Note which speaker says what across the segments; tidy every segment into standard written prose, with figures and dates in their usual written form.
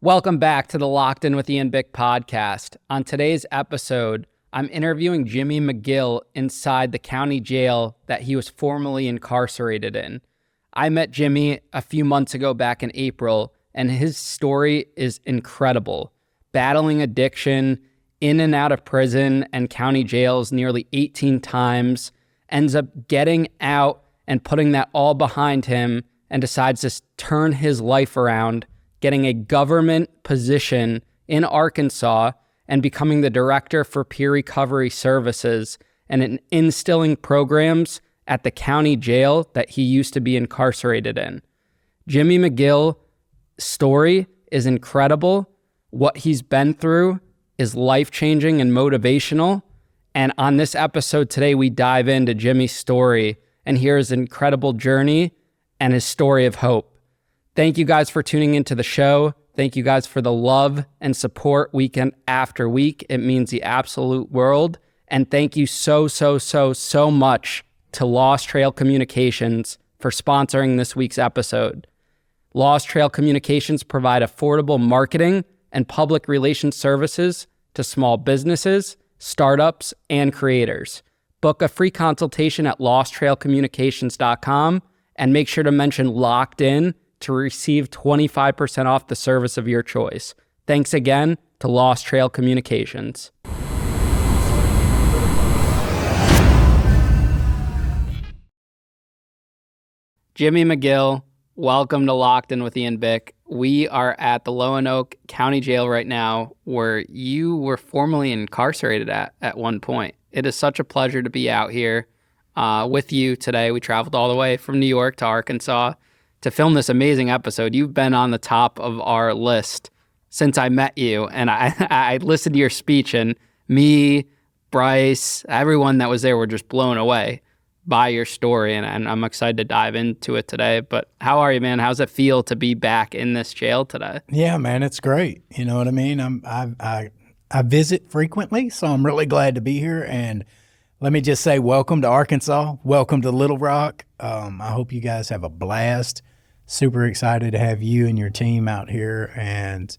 Speaker 1: Welcome back to the Locked In with Ian Bick podcast. On today's episode, I'm interviewing Jimmy McGill inside the county jail that he was formerly incarcerated in. I met Jimmy a few months ago back in April, and his story is incredible. Battling addiction, in and out of prison and county jails nearly 18 times, ends up getting out and putting that all behind him and decides to turn his life around, getting a government position in Arkansas and becoming the director for peer recovery services and instilling programs at the county jail that he used to be incarcerated in. Jimmy McGill's story is incredible. What he's been through is life-changing and motivational. And on this episode today, we dive into Jimmy's story and hear his incredible journey and his story of hope. Thank you guys for tuning into the show. Thank you guys for the love and support week after week. It means the absolute world. And thank you so much to Lost Trail Communications for sponsoring this week's episode. Lost Trail Communications provide affordable marketing and public relations services to small businesses, startups, and creators. Book a free consultation at losttrailcommunications.com and make sure to mention Locked In to receive 25% off the service of your choice. Thanks again to Lost Trail Communications. Jimmy McGill, welcome to Locked In with Ian Bick. We are at the Lonoke County Jail right now, where you were formerly incarcerated at one point. It is such a pleasure to be out here with you today. We traveled all the way from New York to Arkansas to film this amazing episode. You've been on the top of our list since I met you, and I listened to your speech, and me, Bryce, everyone that was there were just blown away by your story, and I'm excited to dive into it today. But how are you, man? How's it feel to be back in this jail today?
Speaker 2: Yeah, man, it's great. You know what I mean? I visit frequently, so I'm really glad to be here. And let me just say, welcome to Arkansas. Welcome to Little Rock. I hope you guys have a blast. Super excited to have you and your team out here, and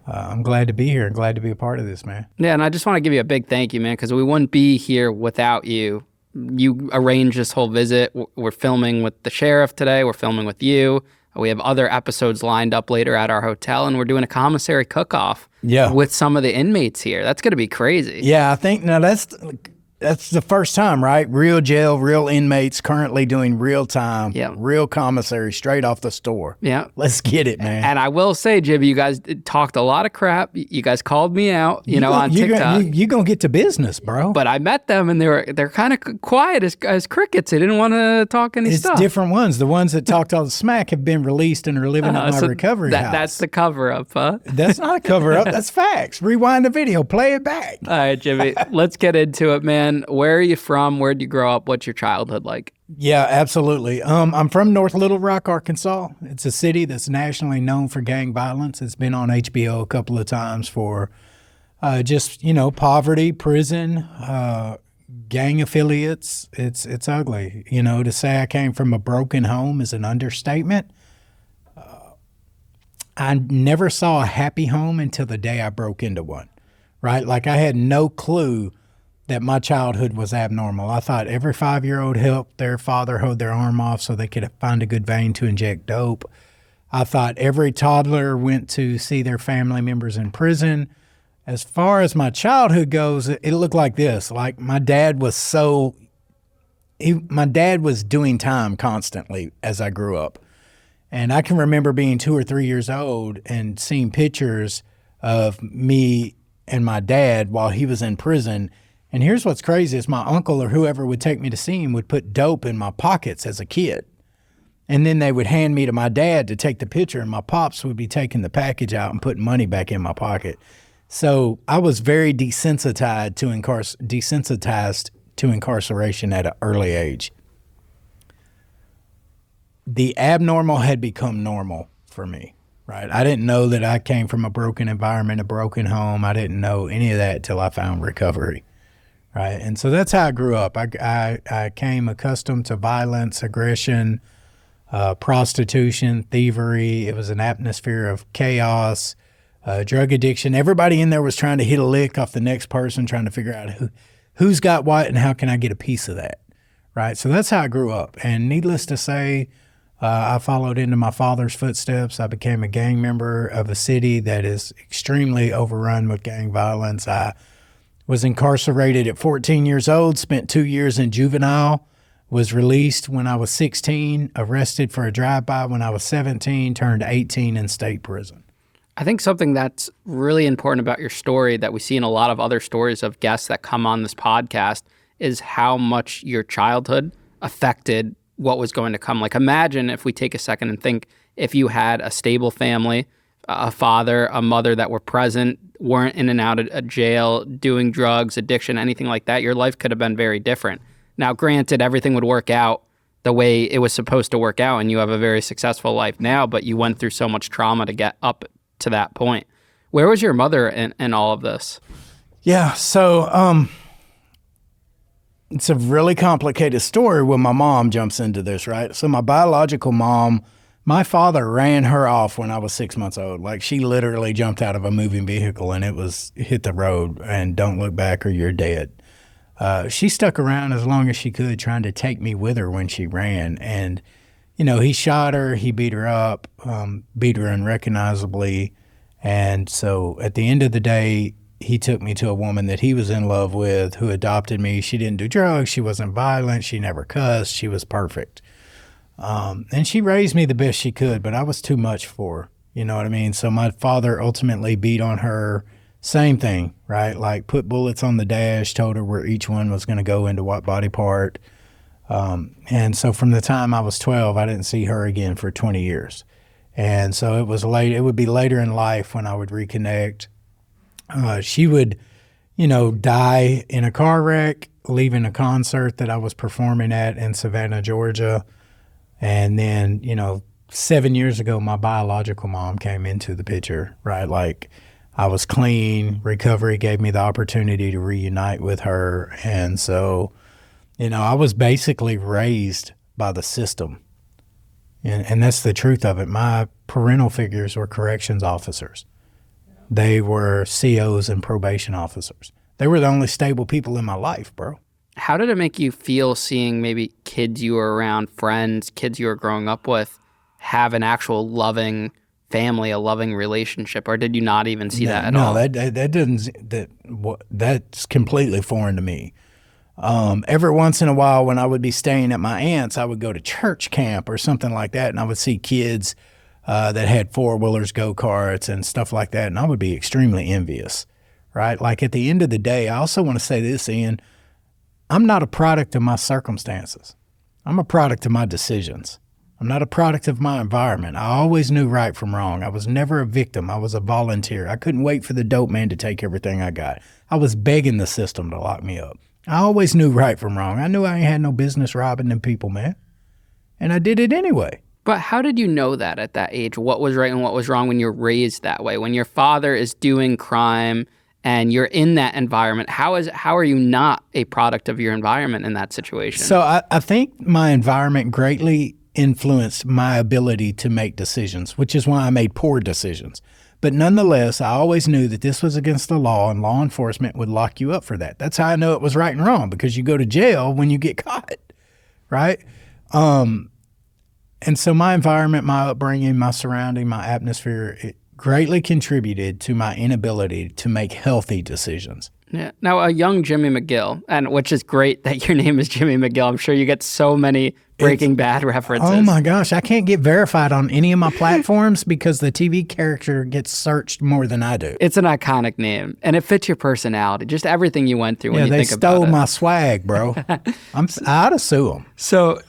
Speaker 2: I'm glad to be here and glad to be a part of this, man.
Speaker 1: Yeah, and I just want to give you a big thank you, man, because we wouldn't be here without you. You arranged this whole visit. We're filming with the sheriff today. We're filming with you. We have other episodes lined up later at our hotel, and we're doing a commissary cook-off with some of the inmates here. That's going to be crazy.
Speaker 2: Yeah, I think now that's the first time, right? Real jail, real inmates currently doing real time, real commissary straight off the store.
Speaker 1: Yeah.
Speaker 2: Let's get it, man.
Speaker 1: And I will say, Jimmy, you guys talked a lot of crap. You guys called me out, on TikTok.
Speaker 2: You're going to get to business, bro.
Speaker 1: But I met them, and they're kind of quiet as crickets. They didn't want to talk any stuff.
Speaker 2: It's different ones. The ones that talked all the smack have been released and are living at my recovery house.
Speaker 1: That's the cover-up, huh?
Speaker 2: That's not a cover-up. That's facts. Rewind the video. Play it back.
Speaker 1: All right, Jimmy. Let's get into it, man. Where are you from? Where'd you grow up? What's your childhood like?
Speaker 2: Yeah, absolutely. I'm from North Little Rock, Arkansas. It's a city that's nationally known for gang violence. It's been on HBO a couple of times for just poverty, prison, gang affiliates. It's ugly. To say I came from a broken home is an understatement. I never saw a happy home until the day I broke into one, right? Like I had no clue that my childhood was abnormal. I thought every 5-year-old helped their father hold their arm off so they could find a good vein to inject dope. I thought every toddler went to see their family members in prison. As far as my childhood goes, it looked like this. Like my dad was doing time constantly as I grew up. And I can remember being 2 or 3 years old and seeing pictures of me and my dad while he was in prison. And here's what's crazy is my uncle or whoever would take me to see him would put dope in my pockets as a kid. And then they would hand me to my dad to take the picture, and my pops would be taking the package out and putting money back in my pocket. So I was very desensitized to incarceration at an early age. The abnormal had become normal for me, right? I didn't know that I came from a broken environment, a broken home. I didn't know any of that until I found recovery. Right. And so that's how I grew up. I came accustomed to violence, aggression, prostitution, thievery. It was an atmosphere of chaos, drug addiction. Everybody in there was trying to hit a lick off the next person, trying to figure out who's got what and how can I get a piece of that, right? So that's how I grew up. And needless to say, I followed into my father's footsteps. I became a gang member of a city that is extremely overrun with gang violence. I was incarcerated at 14 years old, spent 2 years in juvenile, was released when I was 16, arrested for a drive-by when I was 17, turned 18 in state prison.
Speaker 1: I think something that's really important about your story that we see in a lot of other stories of guests that come on this podcast is how much your childhood affected what was going to come. Like, imagine if we take a second and think if you had a stable family, a father, a mother that were present, weren't in and out of jail, doing drugs, addiction, anything like that, your life could have been very different. Now, granted, everything would work out the way it was supposed to work out, and you have a very successful life now, but you went through so much trauma to get up to that point. Where was your mother in all of this?
Speaker 2: Yeah, so it's a really complicated story when my mom jumps into this, right? So my biological mom, my father ran her off when I was 6 months old. Like, she literally jumped out of a moving vehicle and it was hit the road and don't look back or you're dead. She stuck around as long as she could, trying to take me with her when she ran. And, you know, he shot her, he beat her up, beat her unrecognizably. And so at the end of the day, he took me to a woman that he was in love with who adopted me. She didn't do drugs. She wasn't violent. She never cussed. She was perfect. And she raised me the best she could, but I was too much for her. You know what I mean? So my father ultimately beat on her. Same thing, right? Like, put bullets on the dash, told her where each one was going to go into what body part. And so from the time I was 12, I didn't see her again for 20 years. And so it was late. It would be later in life when I would reconnect. She would, you know, die in a car wreck, leaving a concert that I was performing at in Savannah, Georgia. And then, you know, 7 years ago, my biological mom came into the picture, right? Like, I was clean. Recovery gave me the opportunity to reunite with her. And so, you know, I was basically raised by the system. And that's the truth of it. My parental figures were corrections officers. They were COs and probation officers. They were the only stable people in my life, bro.
Speaker 1: How did it make you feel seeing maybe kids you were around, friends, kids you were growing up with, have an actual loving family, a loving relationship, or did you not even see that at all?
Speaker 2: No, that's completely foreign to me. Every once in a while when I would be staying at my aunt's, I would go to church camp or something like that, and I would see kids that had four-wheelers, go-karts, and stuff like that, and I would be extremely envious, right? Like, at the end of the day, I also want to say this, Ian, I'm not a product of my circumstances. I'm a product of my decisions. I'm not a product of my environment. I always knew right from wrong. I was never a victim. I was a volunteer. I couldn't wait for the dope man to take everything I got. I was begging the system to lock me up. I always knew right from wrong. I knew I ain't had no business robbing them people, man. And I did it anyway.
Speaker 1: But how did you know that at that age? What was right and what was wrong when you're raised that way? When your father is doing crime and you're in that environment, how are you not a product of your environment in that situation?
Speaker 2: So I think my environment greatly influenced my ability to make decisions, which is why I made poor decisions. But nonetheless, I always knew that this was against the law and law enforcement would lock you up for that. That's how I know it was right and wrong, because you go to jail when you get caught, right? And so my environment, my upbringing, my surrounding, my atmosphere, it greatly contributed to my inability to make healthy decisions.
Speaker 1: Yeah. Now, a young Jimmy McGill, and which is great that your name is Jimmy McGill. I'm sure you get so many Breaking Bad references.
Speaker 2: Oh my gosh, I can't get verified on any of my platforms because the TV character gets searched more than I do.
Speaker 1: It's an iconic name, and it fits your personality, just everything you went through when you think about it.
Speaker 2: Yeah, they stole my swag, bro. I ought to sue them.
Speaker 1: So,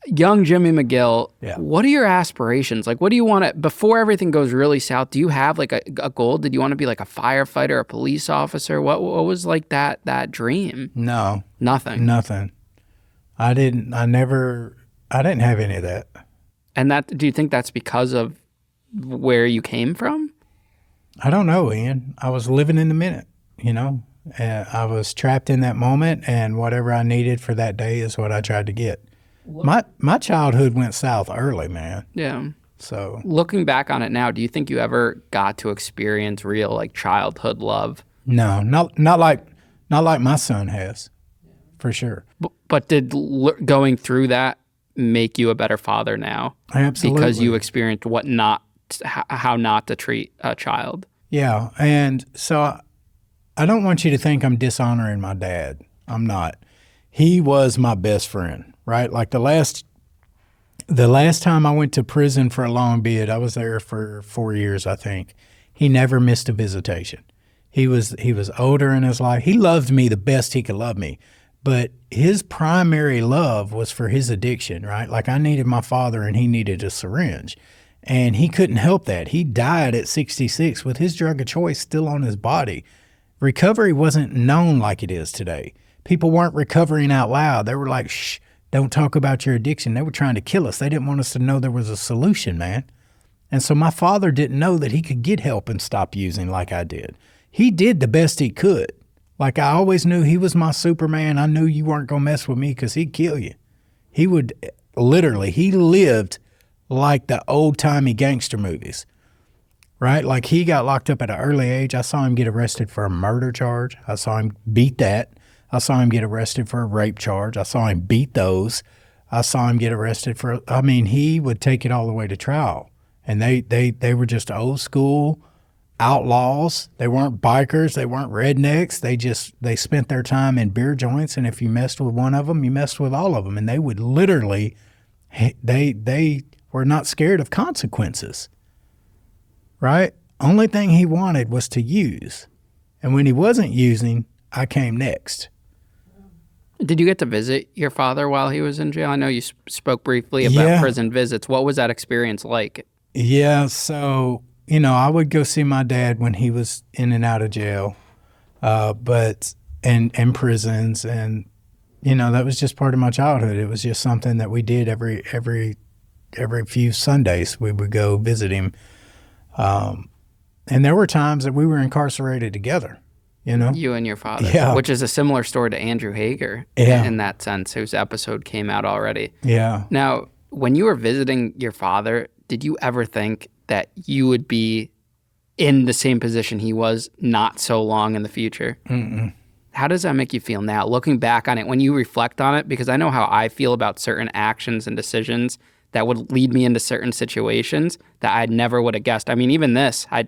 Speaker 1: young Jimmy McGill,
Speaker 2: Yeah.
Speaker 1: What are your aspirations? Like, what do you want to, before everything goes really south, do you have like a goal? Did you want to be like a firefighter, a police officer? What was like that dream?
Speaker 2: No.
Speaker 1: Nothing.
Speaker 2: I didn't have any of that.
Speaker 1: And do you think that's because of where you came from?
Speaker 2: I don't know, Ian. I was living in the minute, you know. I was trapped in that moment, and whatever I needed for that day is what I tried to get. My childhood went south early, man.
Speaker 1: Yeah.
Speaker 2: So
Speaker 1: Looking back on it now, do you think you ever got to experience real like childhood love?
Speaker 2: no, not like my son has, for sure.
Speaker 1: But did going through that make you a better father now?
Speaker 2: Absolutely.
Speaker 1: Because you experienced how not to treat a child.
Speaker 2: Yeah, and so I don't want you to think I'm dishonoring my dad. I'm not. He was my best friend, right? Like the last time I went to prison for a long bid, I was there for 4 years, I think. He never missed a visitation. He was older in his life. He loved me the best he could love me, but his primary love was for his addiction, right? Like I needed my father and he needed a syringe. And he couldn't help that. He died at 66 with his drug of choice still on his body. Recovery wasn't known like it is today. People weren't recovering out loud. They were like, shh, don't talk about your addiction. They were trying to kill us. They didn't want us to know there was a solution, man. And so my father didn't know that he could get help and stop using like I did. He did the best he could. Like I always knew he was my Superman. I knew you weren't going to mess with me because he'd kill you. He would literally, he lived like the old-timey gangster movies, right? Like he got locked up at an early age. I saw him get arrested for a murder charge. I saw him beat that. I saw him get arrested for a rape charge. I saw him beat those. I saw him get arrested for, I mean, he would take it all the way to trial. And they were just old school outlaws. They weren't bikers. They weren't rednecks. They spent their time in beer joints. And if you messed with one of them, you messed with all of them. And they would literally, they were not scared of consequences, right? Only thing he wanted was to use. And when he wasn't using, I came next.
Speaker 1: Did you get to visit your father while he was in jail? I know you spoke briefly about prison visits. What was that experience like?
Speaker 2: Yeah, so, I would go see my dad when he was in and out of jail, but in prisons. And, that was just part of my childhood. It was just something that we did every few Sundays. We would go visit him. And there were times that we were incarcerated together,
Speaker 1: You and your father, which is a similar story to Andrew Hager in that sense, whose episode came out already.
Speaker 2: Yeah.
Speaker 1: Now, when you were visiting your father, did you ever think that you would be in the same position he was not so long in the future?
Speaker 2: Mm-mm.
Speaker 1: How does that make you feel now, looking back on it, when you reflect on it? Because I know how I feel about certain actions and decisions that would lead me into certain situations that I never would have guessed. I mean, even this, I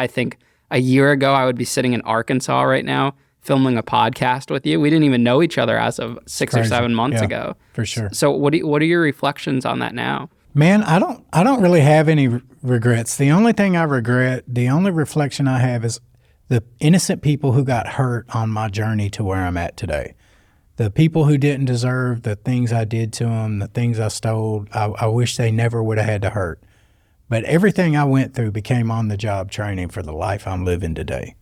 Speaker 1: think a year ago I would be sitting in Arkansas right now filming a podcast with you. We didn't even know each other as of 6 or 7 months ago.
Speaker 2: For sure.
Speaker 1: So what are your reflections on that now?
Speaker 2: Man, I don't really have any regrets. The only thing I regret, the only reflection I have is the innocent people who got hurt on my journey to where I'm at today. The people who didn't deserve the things I did to them, the things I stole, I wish they never would have had to hurt. But everything I went through became on-the-job training for the life I'm living today.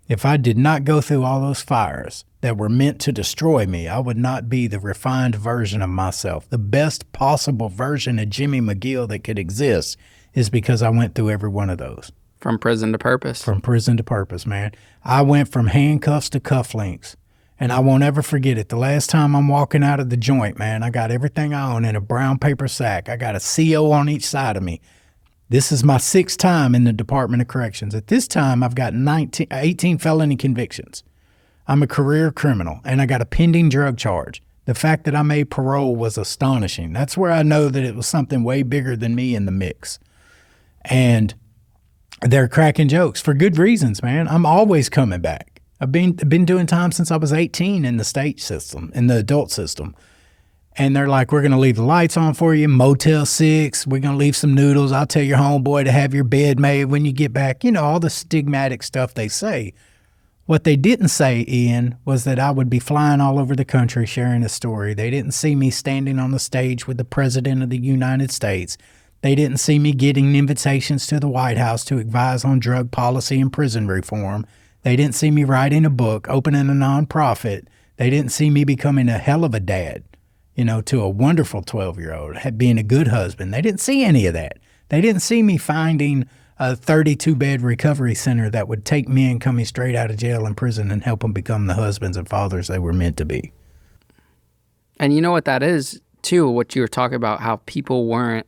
Speaker 2: If I did not go through all those fires that were meant to destroy me, I would not be the refined version of myself. The best possible version of Jimmy McGill that could exist is because I went through every one of those.
Speaker 1: From prison to purpose.
Speaker 2: From prison to purpose, man. I went from handcuffs to cufflinks. And I won't ever forget it. The last time I'm walking out of the joint, man, I got everything I own in a brown paper sack. I got a CO on each side of me. This is my 6th time in the Department of Corrections. At this time, I've got 18 felony convictions. I'm a career criminal, and I got a pending drug charge. The fact that I made parole was astonishing. That's where I know that it was something way bigger than me in the mix. And they're cracking jokes for good reasons, man. I'm always coming back. I've been doing time since I was 18 in the state system, in the adult system. And they're like, we're going to leave the lights on for you, Motel 6. We're going to leave some noodles. I'll tell your homeboy to have your bed made when you get back. All the stigmatic stuff they say. What they didn't say, Ian, was that I would be flying all over the country sharing a story. They didn't see me standing on the stage with the President of the United States. They didn't see me getting invitations to the White House to advise on drug policy and prison reform. They didn't see me writing a book, opening a nonprofit. They didn't see me becoming a hell of a dad, to a wonderful 12-year-old, being a good husband. They didn't see any of that. They didn't see me finding a 32-bed recovery center that would take men coming straight out of jail and prison and help them become the husbands and fathers they were meant to be.
Speaker 1: And you know what that is, too, what you were talking about, how people weren't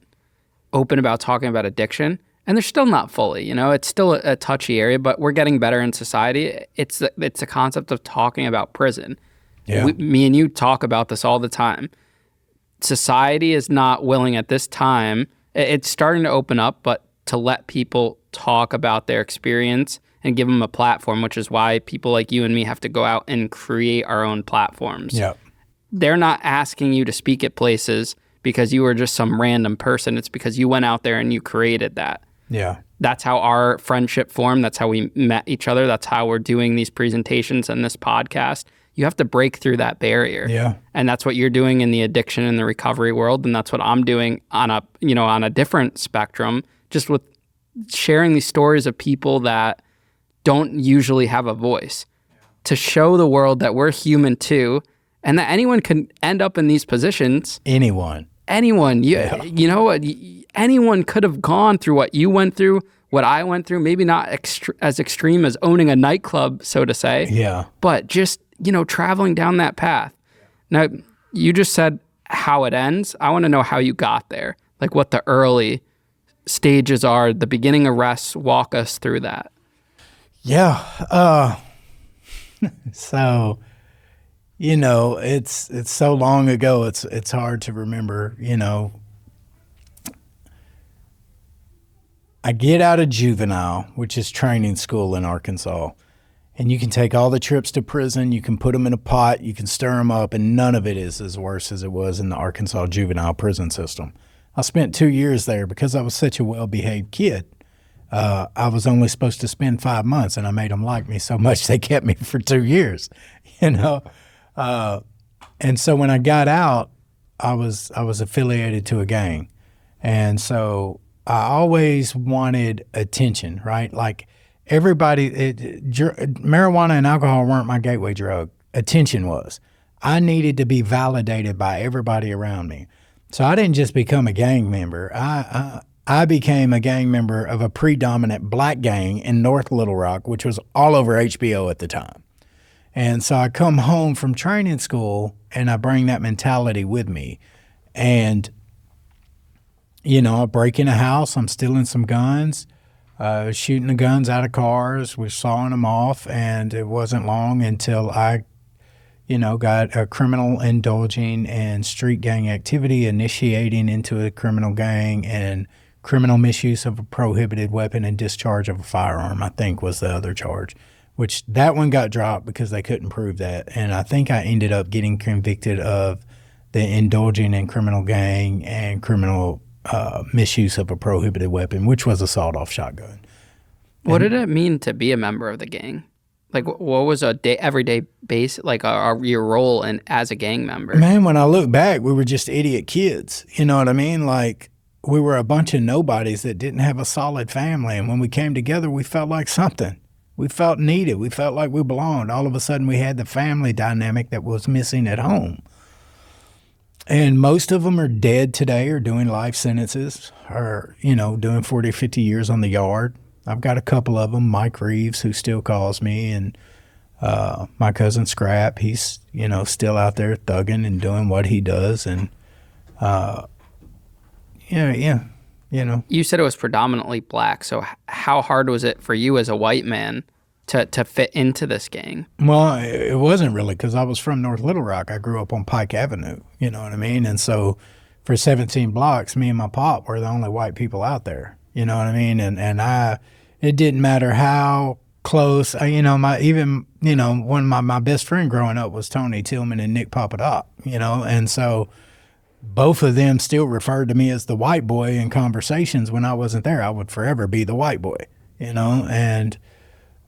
Speaker 1: open about talking about addiction, and they're still not fully, you know, it's still a touchy area, but we're getting better in society. It's the concept of talking about prison.
Speaker 2: Yeah.
Speaker 1: Me and you talk about this all the time. Society is not willing at this time. It's starting to open up, but to let people talk about their experience and give them a platform, which is why people like you and me have to go out and create our own platforms.
Speaker 2: Yeah.
Speaker 1: They're not asking you to speak at places because you were just some random person. It's because you went out there and you created that.
Speaker 2: Yeah.
Speaker 1: That's how our friendship formed. That's how we met each other. That's how we're doing these presentations and this podcast. You have to break through that barrier.
Speaker 2: Yeah.
Speaker 1: And that's what you're doing in the addiction and the recovery world. And that's what I'm doing on a different spectrum, just with sharing these stories of people that don't usually have a voice, to show the world that we're human too, and that anyone can end up in these positions.
Speaker 2: Anyone.
Speaker 1: You know what? Anyone could have gone through what you went through, what I went through, maybe not as extreme as owning a nightclub, so to say.
Speaker 2: Yeah.
Speaker 1: But just, traveling down that path. Now, you just said how it ends. I want to know how you got there, like what the early stages are, the beginning arrests. Walk us through that.
Speaker 2: Yeah. So, it's so long ago, it's hard to remember, I get out of juvenile, which is training school in Arkansas, and you can take all the trips to prison, you can put them in a pot, you can stir them up, and none of it is as worse as it was in the Arkansas juvenile prison system. I spent 2 years there because I was such a well-behaved kid. I was only supposed to spend 5 months, and I made them like me so much they kept me for 2 years, And so when I got out, I was affiliated to a gang. And so I always wanted attention, right? Like everybody, marijuana and alcohol weren't my gateway drug. Attention was. I needed to be validated by everybody around me. So I didn't just become a gang member. I became a gang member of a predominant black gang in North Little Rock, which was all over HBO at the time. And so I come home from training school and I bring that mentality with me. And, I break in a house, I'm stealing some guns, shooting the guns out of cars, we're sawing them off. And it wasn't long until I, got a criminal indulging in street gang activity, initiating into a criminal gang, and criminal misuse of a prohibited weapon and discharge of a firearm, I think was the other charge. Which that one got dropped because they couldn't prove that. And I think I ended up getting convicted of the indulging in criminal gang and criminal misuse of a prohibited weapon, which was a sawed-off shotgun.
Speaker 1: What did it mean to be a member of the gang? Like, what was a everyday base, like your role as a gang member?
Speaker 2: Man, when I look back, we were just idiot kids. You know what I mean? Like, we were a bunch of nobodies that didn't have a solid family. And when we came together, we felt like something. We felt needed. We felt like we belonged. All of a sudden, we had the family dynamic that was missing at home. And most of them are dead today or doing life sentences or, doing 40 or 50 years on the yard. I've got a couple of them, Mike Reeves, who still calls me, and my cousin Scrap. He's, still out there thugging and doing what he does. And,
Speaker 1: You said it was predominantly black. So how hard was it for you as a white man to fit into this gang?
Speaker 2: Well, it wasn't really, because I was from North Little Rock. I grew up on Pike Avenue, you know what I mean? And so for 17 blocks, me and my pop were the only white people out there, you know what I mean? And it didn't matter how close, when my best friend growing up was Tony Tillman and Nick Papadop, and so both of them still referred to me as the white boy in conversations when I wasn't there. I would forever be the white boy, and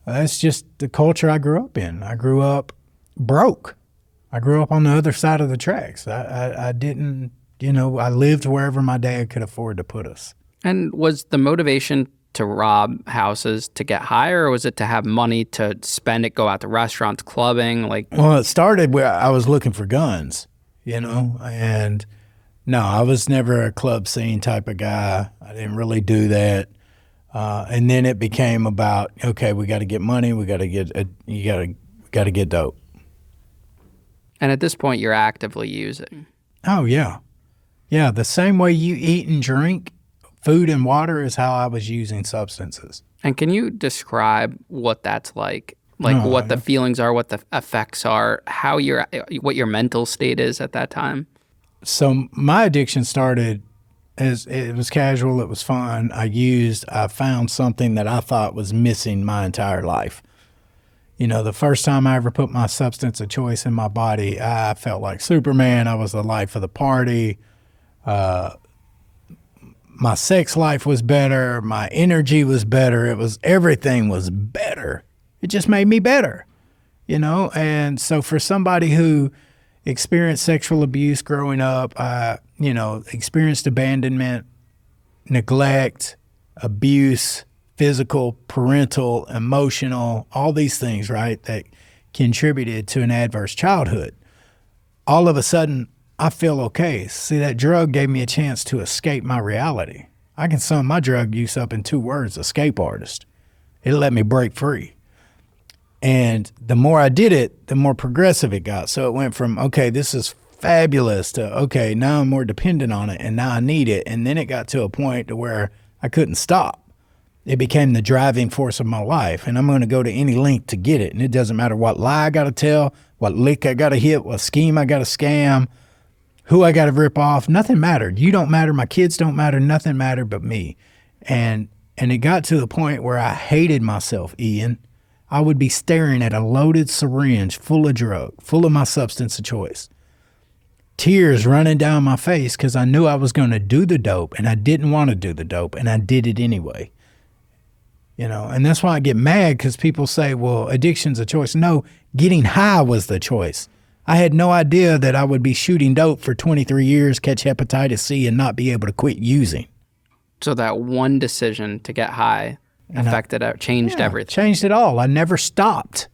Speaker 2: that's just the culture I grew up in. I grew up broke. I grew up on the other side of the tracks. I didn't, I lived wherever my dad could afford to put us.
Speaker 1: And was the motivation to rob houses to get higher, or was it to have money to spend it, go out to restaurants, clubbing?
Speaker 2: Well, it started where I was looking for guns, and no, I was never a club scene type of guy. I didn't really do that. And then it became about, okay, we got to get money. We got to get dope.
Speaker 1: And at this point, you're actively using.
Speaker 2: Oh, yeah. Yeah, the same way you eat and drink Food and water is how I was using substances.
Speaker 1: And can you describe what that's like? Like what the feelings are, what the effects are, what your mental state is at that time?
Speaker 2: So my addiction started as it was casual. It was fun. I found something that I thought was missing my entire life. You know, the first time I ever put my substance of choice in my body, I felt like Superman. I was the life of the party. My sex life was better. My energy was better. Everything was better. It just made me better, you know? And so for somebody who experienced sexual abuse growing up, experienced abandonment, neglect, abuse, physical, parental, emotional, all these things, right, that contributed to an adverse childhood. All of a sudden, I feel okay. See, that drug gave me a chance to escape my reality. I can sum my drug use up in 2 words: escape artist. It let me break free. And the more I did it, the more progressive it got. So it went from, okay, this is fabulous, to, okay, now I'm more dependent on it and now I need it. And then it got to a point to where I couldn't stop. It became the driving force of my life. And I'm going to go to any length to get it. And it doesn't matter what lie I got to tell, what lick I got to hit, what scheme I got to scam, who I got to rip off. Nothing mattered. You don't matter. My kids don't matter. Nothing mattered but me. And it got to the point where I hated myself, Ian. I would be staring at a loaded syringe full of drug, full of my substance of choice. Tears running down my face because I knew I was going to do the dope and I didn't want to do the dope, and I did it anyway. You know, and that's why I get mad, because people say, well, addiction's a choice. No, getting high was the choice. I had no idea that I would be shooting dope for 23 years, catch hepatitis C, and not be able to quit using.
Speaker 1: So that one decision to get high changed everything.
Speaker 2: Changed it all. I never stopped.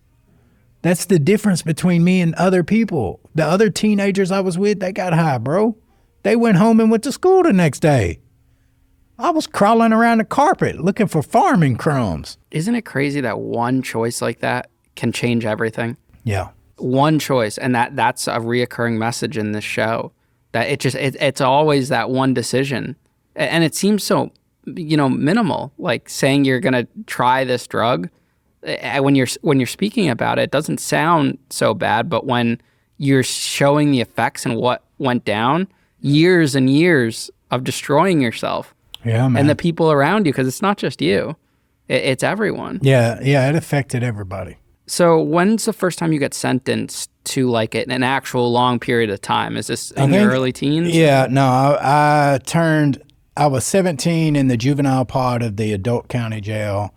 Speaker 2: That's the difference between me and other people. The other teenagers I was with, they got high, bro. They went home and went to school the next day. I was crawling around the carpet looking for farming crumbs.
Speaker 1: Isn't it crazy that one choice like that can change everything?
Speaker 2: Yeah.
Speaker 1: One choice, and that's a reoccurring message in this show. That it's always that one decision, and it seems so, minimal. Like saying you're gonna try this drug, when you're speaking about it, it doesn't sound so bad. But when you're showing the effects and what went down, years and years of destroying yourself,
Speaker 2: yeah, man,
Speaker 1: and the people around you, because it's not just you, it's everyone.
Speaker 2: Yeah, it affected everybody.
Speaker 1: So when's the first time you got sentenced to like an actual long period of time? Is this in your early teens?
Speaker 2: Yeah, no, I was 17 in the juvenile pod of the adult county jail,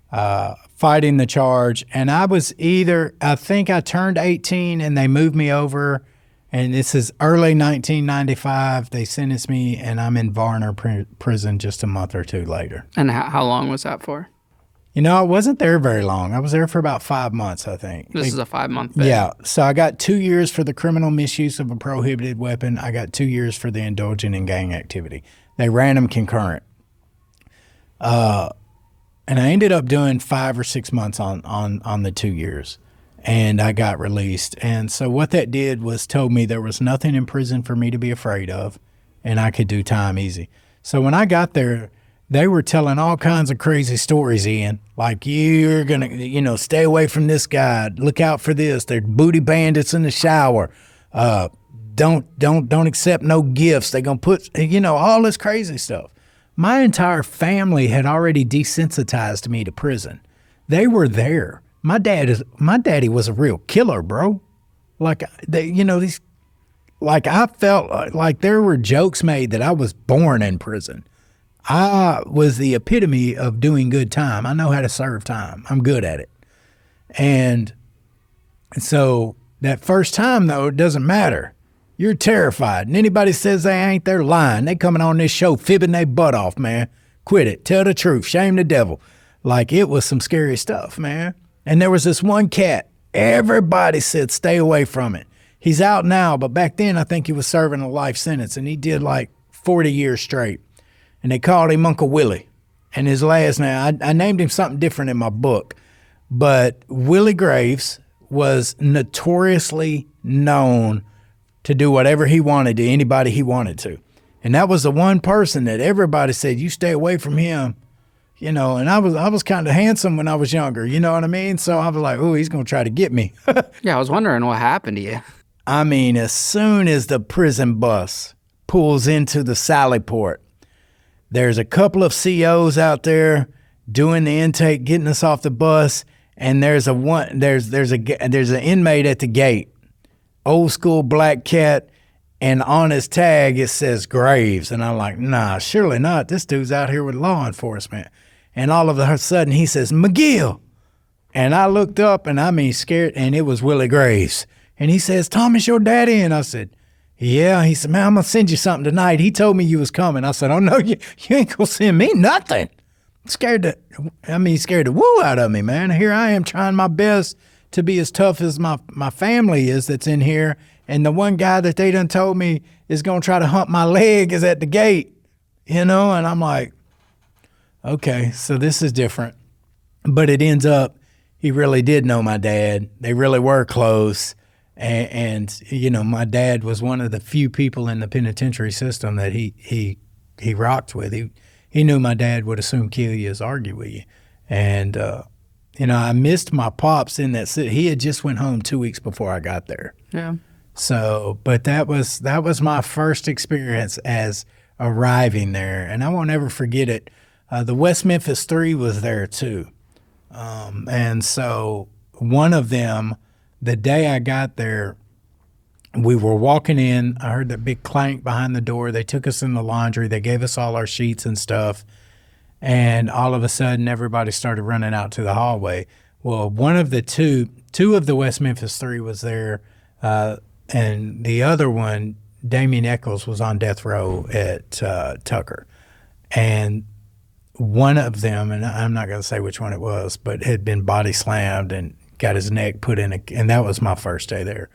Speaker 2: fighting the charge. And I think I turned 18 and they moved me over. And this is early 1995. They sentenced me and I'm in Varner prison just a month or 2 later.
Speaker 1: And how long was that for?
Speaker 2: I wasn't there very long. I was there for about 5 months, I think.
Speaker 1: This is a 5-month bit.
Speaker 2: Yeah. So I got 2 years for the criminal misuse of a prohibited weapon. I got 2 years for the indulging in gang activity. They ran them concurrent. And I ended up doing 5 or 6 months on the 2 years. And I got released. And so what that did was told me there was nothing in prison for me to be afraid of, and I could do time easy. So when I got there, they were telling all kinds of crazy stories, Ian. Like, you're going to, stay away from this guy. Look out for this. They're booty bandits in the shower. Don't accept no gifts. They're going to put, all this crazy stuff. My entire family had already desensitized me to prison. They were there. My daddy was a real killer, bro. Like, I felt like there were jokes made that I was born in prison. I was the epitome of doing good time. I know how to serve time. I'm good at it. And so that first time, though, it doesn't matter. You're terrified. And anybody says they ain't, they're lying. They coming on this show fibbing their butt off, man. Quit it. Tell the truth. Shame the devil. Like, it was some scary stuff, man. And there was this one cat. Everybody said stay away from it. He's out now, but back then I think he was serving a life sentence, and he did like 40 years straight. And they called him Uncle Willie. And his last name, I named him something different in my book, but Willie Graves was notoriously known to do whatever he wanted to anybody he wanted to. And that was the one person that everybody said, you stay away from him. You know, and I was kind of handsome when I was younger. You know what I mean? So I was like, oh, he's going to try to get me.
Speaker 1: Yeah, I was wondering what happened to you.
Speaker 2: I mean, as soon as the prison bus pulls into the Sally Port, there's a couple of COs out there doing the intake, getting us off the bus, and there's an inmate at the gate, old school black cat, and on his tag it says Graves, and I'm like, nah, surely not. This dude's out here with law enforcement. And all of a sudden he says, McGill. And I looked up and I mean scared, and it was Willie Graves. And he says, Thomas, your daddy? And I said, yeah. He said, man, I'm going to send you something tonight. He told me you was coming. I said, oh, no, you ain't going to send me nothing. Scared the woo out of me, man. Here I am trying my best to be as tough as my family is that's in here. And the one guy that they done told me is going to try to hump my leg is at the gate, you know? And I'm like, okay, so this is different. But it ends up, he really did know my dad. They really were close. And you know, my dad was one of the few people in the penitentiary system that he rocked with. He knew my dad would as soon kill you as argue with you. And, you know, I missed my pops in that city. He had just went home 2 weeks before I got there.
Speaker 1: Yeah.
Speaker 2: So, but that was my first experience as arriving there. And I won't ever forget it. The West Memphis 3 was there too. And so one of them, the day I got there, we were walking in. I heard that big clank behind the door. They took us in the laundry. They gave us all our sheets and stuff. And all of a sudden, everybody started running out to the hallway. Well, one of the two of the West Memphis 3 was there. And the other one, Damien Eccles, was on death row at Tucker. And one of them, and I'm not going to say which one it was, but had been body slammed and got his neck put in and that was my first day there.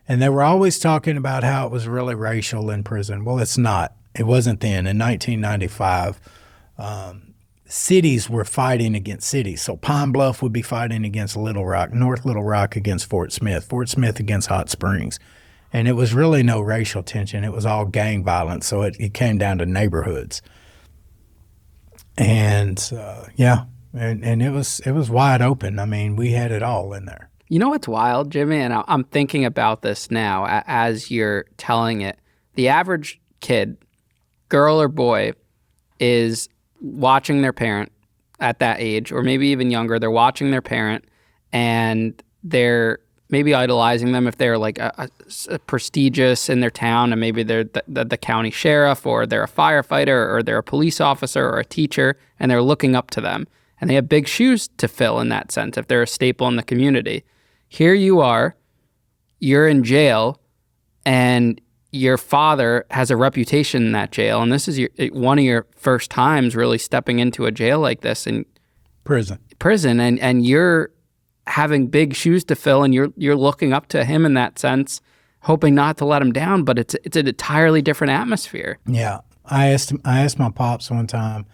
Speaker 2: And they were always talking about how it was really racial in prison. Well, it's not. It wasn't then. In 1995, cities were fighting against cities. So Pine Bluff would be fighting against Little Rock, North Little Rock against Fort Smith against Hot Springs. And it was really no racial tension. It was all gang violence. So it came down to neighborhoods. And and it was wide open. I mean, we had it all in there.
Speaker 1: You know what's wild, Jimmy? And I'm thinking about this now as you're telling it. The average kid, girl or boy, is watching their parent at that age, or maybe even younger. They're watching their parent, and they're maybe idolizing them if they're like a prestigious in their town, and maybe they're the county sheriff, or they're a firefighter, or they're a police officer or a teacher, and they're looking up to them. And they have big shoes to fill in that sense if they're a staple in the community. Here you are, you're in jail, and your father has a reputation in that jail, and this is one of your first times really stepping into a jail like this, and prison, and you're having big shoes to fill, and you're looking up to him in that sense, hoping not to let him down, but it's an entirely different atmosphere.
Speaker 2: Yeah, I asked my pops one time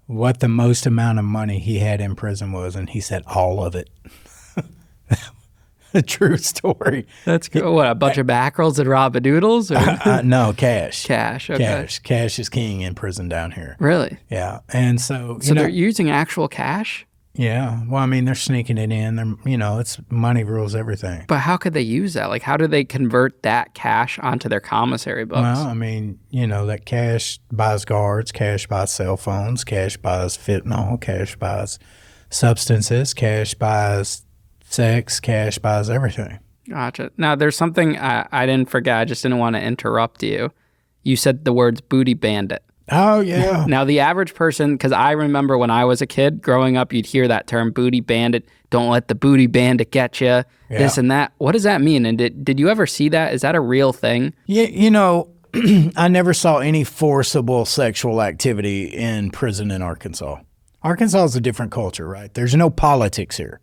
Speaker 2: what the most amount of money he had in prison was, and he said all of it. A true story.
Speaker 1: That's cool. What, a bunch of back rolls and Rob-a-doodles?
Speaker 2: No, cash.
Speaker 1: Cash, okay.
Speaker 2: Cash is king in prison down here.
Speaker 1: Really?
Speaker 2: Yeah. And so
Speaker 1: they're using actual cash?
Speaker 2: Yeah. Well, I mean, they're sneaking it in. It's money rules everything.
Speaker 1: But how could they use that? Like, how do they convert that cash onto their commissary books?
Speaker 2: Well, I mean, that cash buys guards, cash buys cell phones, cash buys fentanyl, cash buys substances, cash buys sex, cash buys everything.
Speaker 1: Gotcha. Now, there's something I didn't forget. I just didn't want to interrupt you. You said the words booty bandit.
Speaker 2: Oh, yeah.
Speaker 1: Now, the average person, because I remember when I was a kid growing up, you'd hear that term, booty bandit. Don't let the booty bandit get you, this and that. What does that mean? And did you ever see that? Is that a real thing?
Speaker 2: Yeah, I never saw any forcible sexual activity in prison in Arkansas. Arkansas is a different culture, right? There's no politics here.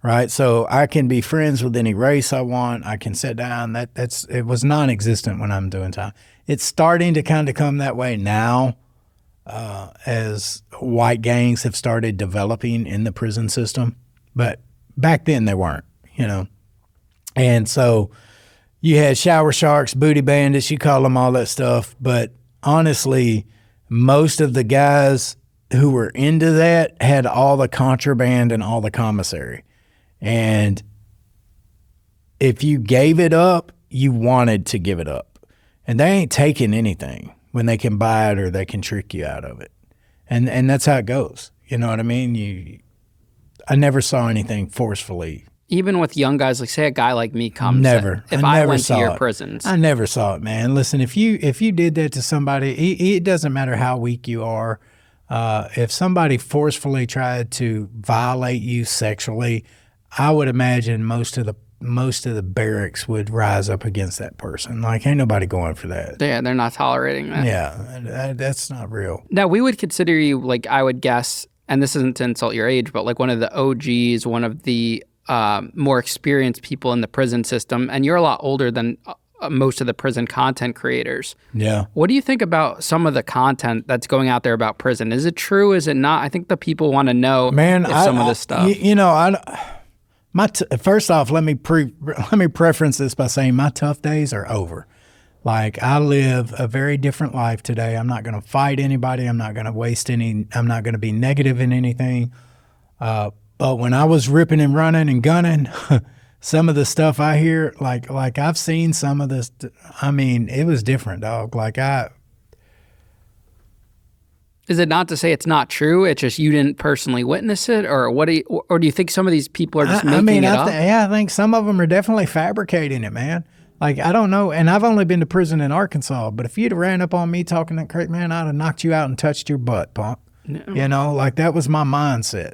Speaker 2: Right, so I can be friends with any race I want. I can sit down. It was non-existent when I'm doing time. It's starting to kind of come that way now, as white gangs have started developing in the prison system. But back then they weren't, And so you had shower sharks, booty bandits, you call them all that stuff. But honestly, most of the guys who were into that had all the contraband and all the commissary. And if you gave it up, you wanted to give it up. And they ain't taking anything when they can buy it or they can trick you out of it. And that's how it goes. You know what I mean? I never saw anything forcefully.
Speaker 1: Even with young guys, like say a guy like me comes.
Speaker 2: Never.
Speaker 1: If I went to your prisons.
Speaker 2: I never saw it, man. Listen, if you did that to somebody, it doesn't matter how weak you are. If somebody forcefully tried to violate you sexually, I would imagine most of the barracks would rise up against that person. Like, ain't nobody going for that.
Speaker 1: Yeah, they're not tolerating that.
Speaker 2: Yeah, that's not real.
Speaker 1: Now, we would consider you, like, I would guess, and this isn't to insult your age, but like one of the OGs, one of the more experienced people in the prison system, and you're a lot older than most of the prison content creators.
Speaker 2: Yeah.
Speaker 1: What do you think about some of the content that's going out there about prison? Is it true? Is it not? I think the people want to know some of this stuff.
Speaker 2: First off, let me preference this by saying my tough days are over. Like, I live a very different life today. I'm not going to fight anybody. I'm not going to I'm not going to be negative in anything. But when I was ripping and running and gunning, some of the stuff I hear, like I've seen some of this. I mean, it was different, dog.
Speaker 1: Is it not to say it's not true? It's just you didn't personally witness it, or do you think some of these people are just making it up?
Speaker 2: I think some of them are definitely fabricating it, man. Like, I don't know, and I've only been to prison in Arkansas, but if you'd have ran up on me talking that crap, man, I'd have knocked you out and touched your butt, punk. No. You know, like, that was my mindset.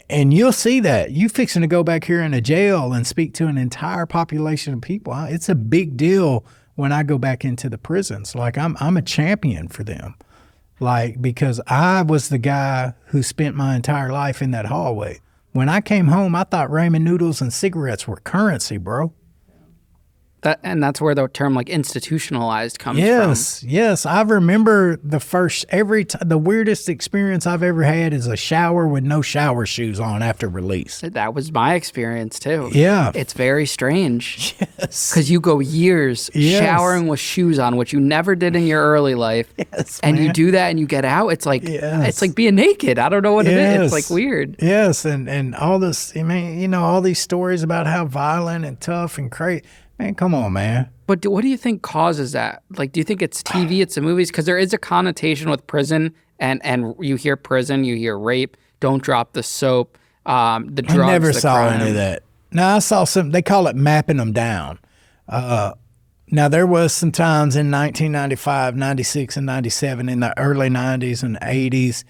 Speaker 2: And you'll see that. You fixing to go back here in a jail and speak to an entire population of people. It's a big deal when I go back into the prisons. Like, I'm a champion for them. Like, because I was the guy who spent my entire life in that hallway. When I came home, I thought ramen noodles and cigarettes were currency, bro.
Speaker 1: And that's where the term like institutionalized comes from.
Speaker 2: Yes. I remember the weirdest experience I've ever had is a shower with no shower shoes on after release.
Speaker 1: That was my experience too.
Speaker 2: Yeah.
Speaker 1: It's very strange.
Speaker 2: Yes.
Speaker 1: Because you go years showering with shoes on, which you never did in your early life.
Speaker 2: Yes,
Speaker 1: and
Speaker 2: man.
Speaker 1: You do that and you get out. It's like it's like being naked. I don't know what it is. It's like weird.
Speaker 2: Yes, and all this, I mean, you know, all these stories about how violent and tough and crazy. Man, come on, man.
Speaker 1: But what do you think causes that? Like, do you think it's TV, it's the movies? Because there is a connotation with prison, and you hear prison, you hear rape, don't drop the soap, the drugs,
Speaker 2: I never saw
Speaker 1: crime.
Speaker 2: any of that. No, I saw they call it mapping them down. Now, there was some times in 1995, 96, and 97, in the early 90s and 80s,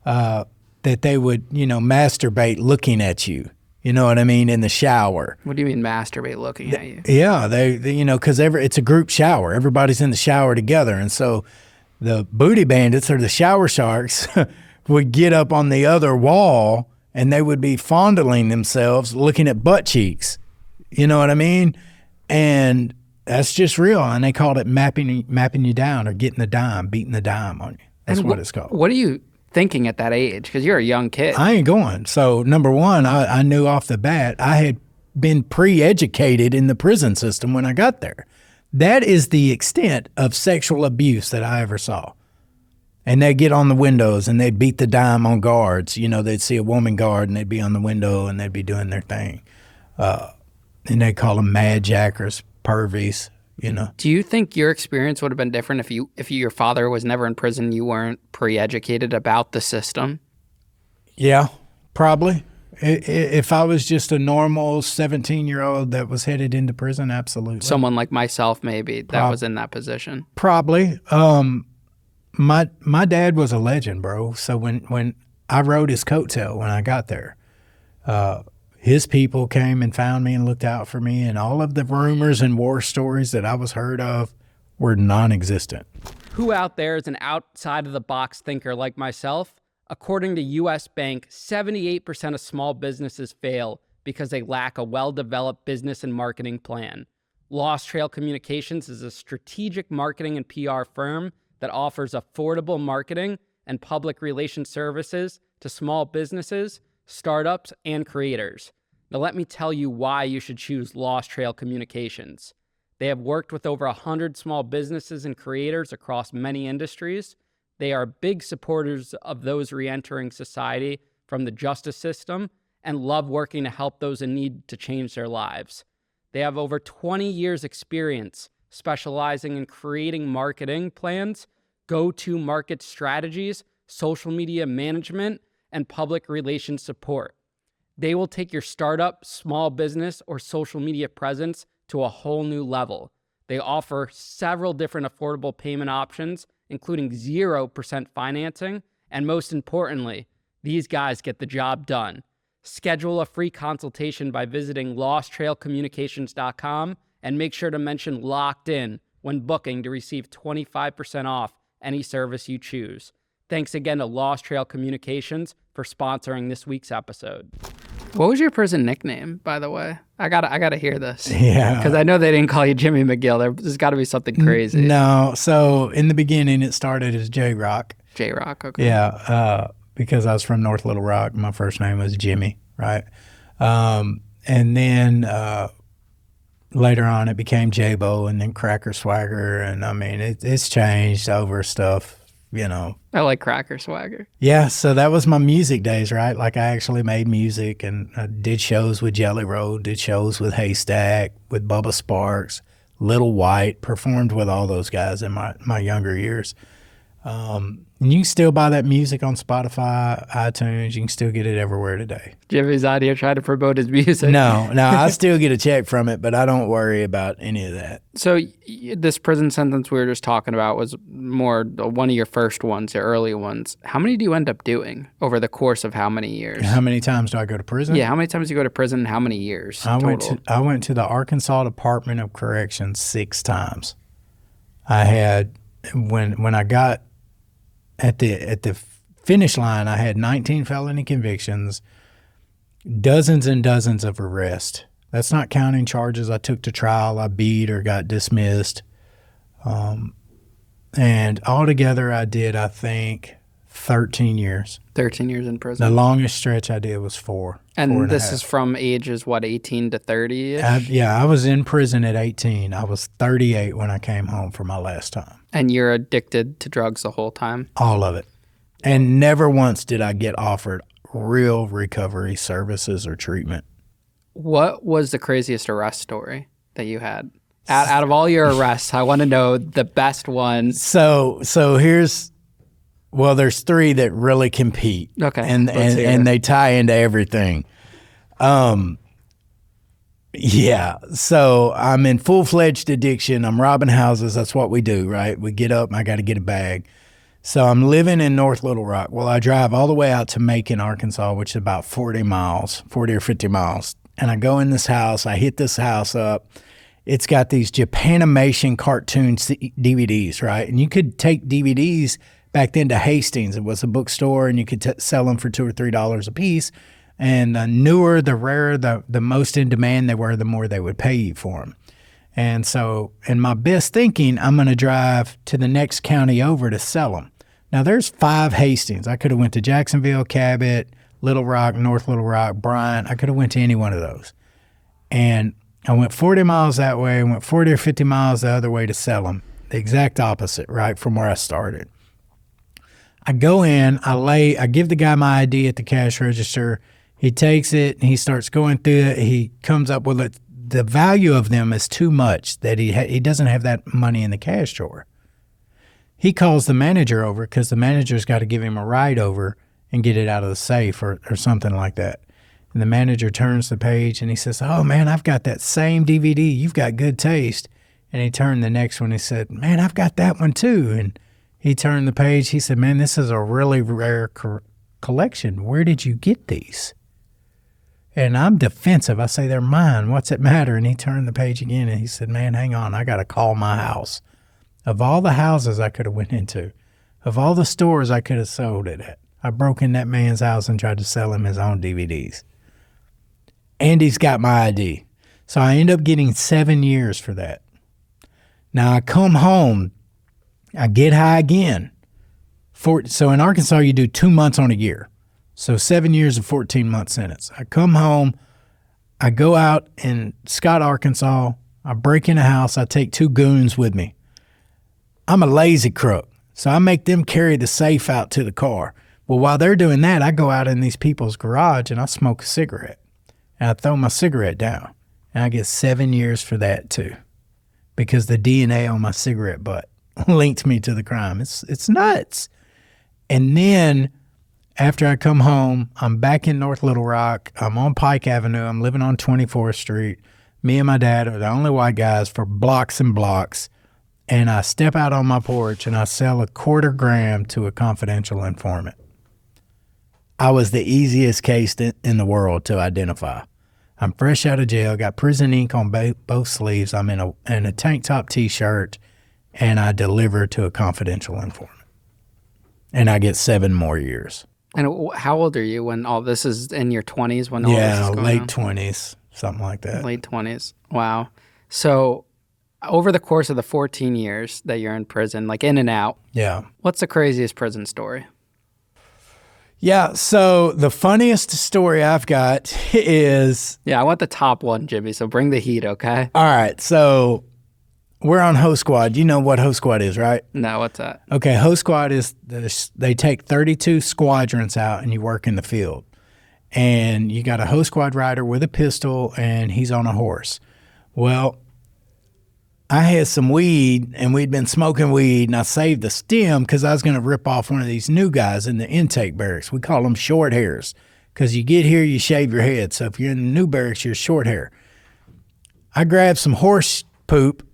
Speaker 2: that they would, you know, masturbate looking at you. You know what I mean? In the shower.
Speaker 1: What do you mean masturbate looking at you?
Speaker 2: Yeah, they you know, because it's a group shower. Everybody's in the shower together. And so the booty bandits or the shower sharks would get up on the other wall and they would be fondling themselves looking at butt cheeks. You know what I mean? And that's just real. And they called it mapping you down or getting the dime, beating the dime on you. That's what it's called.
Speaker 1: What are you thinking at that age? Because you're a young kid.
Speaker 2: I ain't going. So number one, I knew off the bat I had been pre-educated in the prison system when I got there. That is the extent of sexual abuse that I ever saw. And they'd get on the windows and they'd beat the dime on guards. You know, they'd see a woman guard and they'd be on the window and they'd be doing their thing. And they'd call them mad jackers, pervies. You know.
Speaker 1: Do you think your experience would have been different if your father was never in prison, you weren't pre-educated about the system?
Speaker 2: Yeah, probably. If I was just a normal 17-year-old that was headed into prison, absolutely.
Speaker 1: Someone like myself, maybe, that was in that position.
Speaker 2: Probably. My dad was a legend, bro. So when I rode his coattail when I got there, his people came and found me and looked out for me, and all of the rumors and war stories that I was heard of were non-existent.
Speaker 1: Who out there is an outside-of-the-box thinker like myself? According to U.S. Bank, 78% of small businesses fail because they lack a well-developed business and marketing plan. Lost Trail Communications is a strategic marketing and PR firm that offers affordable marketing and public relations services to small businesses, startups, and creators. Now let me tell you why you should choose Lost Trail Communications. They have worked with over 100 small businesses and creators across many industries. They are big supporters of those re-entering society from the justice system and love working to help those in need to change their lives. They have over 20 years experience specializing in creating marketing plans, go-to-market strategies, social media management, and public relations support. They will take your startup, small business, or social media presence to a whole new level. They offer several different affordable payment options, including 0% financing, and most importantly, these guys get the job done. Schedule a free consultation by visiting losttrailcommunications.com and make sure to mention Locked In when booking to receive 25% off any service you choose. Thanks again to Lost Trail Communications for sponsoring this week's episode. What was your prison nickname, by the way? I gotta hear this.
Speaker 2: Yeah.
Speaker 1: Because I know they didn't call you Jimmy McGill. There's got to be something crazy.
Speaker 2: No. So in the beginning, it started as J-Rock.
Speaker 1: J-Rock, okay.
Speaker 2: Yeah, because I was from North Little Rock. My first name was Jimmy, right? And then later on, it became J-Bo and then Cracker Swagger. And I mean, it's changed over stuff, you know.
Speaker 1: I like Cracker Swagger.
Speaker 2: Yeah, so that was my music days, right? Like I actually made music and I did shows with Jelly Roll, did shows with Haystack, with Bubba Sparks, Little White, performed with all those guys in my younger years. And you can still buy that music on Spotify, iTunes. You can still get it everywhere today.
Speaker 1: Jimmy's out here trying to promote his music.
Speaker 2: No, I still get a check from it, but I don't worry about any of that.
Speaker 1: So this prison sentence we were just talking about was more one of your first ones, your early ones. How many do you end up doing over the course of how many years?
Speaker 2: How many times do I go to prison?
Speaker 1: Yeah, how many times do you go to prison and how many years
Speaker 2: I
Speaker 1: total?
Speaker 2: went to the Arkansas Department of Corrections 6 times. I had, when I got at the finish line, I had 19 felony convictions, dozens and dozens of arrests. That's not counting charges I took to trial, I beat or got dismissed. And altogether I did, I think, 13 years.
Speaker 1: 13 years in prison.
Speaker 2: The longest stretch I did was 4.
Speaker 1: And this is from ages, what, 18 to 30-ish?
Speaker 2: Yeah, I was in prison at 18. I was 38 when I came home for my last time.
Speaker 1: And you're addicted to drugs the whole time?
Speaker 2: All of it. And never once did I get offered real recovery services or treatment.
Speaker 1: What was the craziest arrest story that you had? Out of all your arrests, I want to know the best one.
Speaker 2: So here's, well, there's 3 that really compete.
Speaker 1: Okay.
Speaker 2: And they tie into everything. Yeah. So I'm in full-fledged addiction. I'm robbing houses. That's what we do, right? We get up and I got to get a bag. So I'm living in North Little Rock. Well, I drive all the way out to Macon, Arkansas, which is about 40 or 50 miles. And I go in this house. I hit this house up. It's got these Japanimation cartoon DVDs, right? And you could take DVDs back then to Hastings. It was a bookstore, and you could sell them for $2 or $3 a piece. And the newer, the rarer, the most in demand they were, the more they would pay you for them. And so in my best thinking, I'm going to drive to the next county over to sell them. Now, there's 5 Hastings. I could have went to Jacksonville, Cabot, Little Rock, North Little Rock, Bryant. I could have went to any one of those. And I went 40 miles that way. I went 40 or 50 miles the other way to sell them. The exact opposite, right, from where I started. I go in, I give the guy my ID at the cash register. He takes it and he starts going through it. He comes up with it. The value of them is too much that he doesn't have that money in the cash drawer. He calls the manager over because the manager's got to give him a ride over and get it out of the safe or something like that. And the manager turns the page and he says, "Oh, man, I've got that same DVD. You've got good taste." And he turned the next one. He said, "Man, I've got that one too." And he turned the page. He said, "Man, this is a really rare collection. Where did you get these?" And I'm defensive. I say, "They're mine. What's it matter?" And he turned the page again and he said, "Man, hang on. I got to call my house. Of all the houses I could have went into, of all the stores I could have sold it at, I broke in that man's house and tried to sell him his own DVDs. And he's got my ID." So I end up getting 7 years for that. Now I come home, I get high again. So in Arkansas, you do 2 months on a year. So 7 years and 14-month sentence. I come home, I go out in Scott, Arkansas, I break in a house. I take 2 goons with me. I'm a lazy crook, so I make them carry the safe out to the car. Well, while they're doing that, I go out in these people's garage and I smoke a cigarette. And I throw my cigarette down. And I get 7 years for that too, because the DNA on my cigarette butt linked me to the crime. It's nuts. And then after I come home, I'm back in North Little Rock. I'm on Pike Avenue. I'm living on 24th Street. Me and my dad are the only white guys for blocks and blocks. And I step out on my porch and I sell a $0.25 gram to a confidential informant. I was the easiest case in the world to identify. I'm fresh out of jail, got prison ink on both sleeves. I'm in a tank top T-shirt, and I deliver to a confidential informant. And I get 7 more years.
Speaker 1: And how old are you when all this is in your 20s? When all this is going
Speaker 2: late
Speaker 1: on?
Speaker 2: 20s, something like that.
Speaker 1: Late 20s. Wow. So over the course of the 14 years that you're in prison, like in and out, what's the craziest prison story?
Speaker 2: Yeah, so the funniest story I've got is...
Speaker 1: Yeah, I want the top one, Jimmy, so bring the heat, okay?
Speaker 2: All right, so we're on Host Squad. You know what Host Squad is, right?
Speaker 1: No, what's that?
Speaker 2: Okay, Host Squad is, they take 32 squadrons out and you work in the field. And you got a Host Squad rider with a pistol and he's on a horse. Well, I had some weed, and we'd been smoking weed, and I saved the stem because I was going to rip off one of these new guys in the intake barracks. We call them short hairs because you get here, you shave your head. So if you're in the new barracks, you're short hair. I grab some horse poop,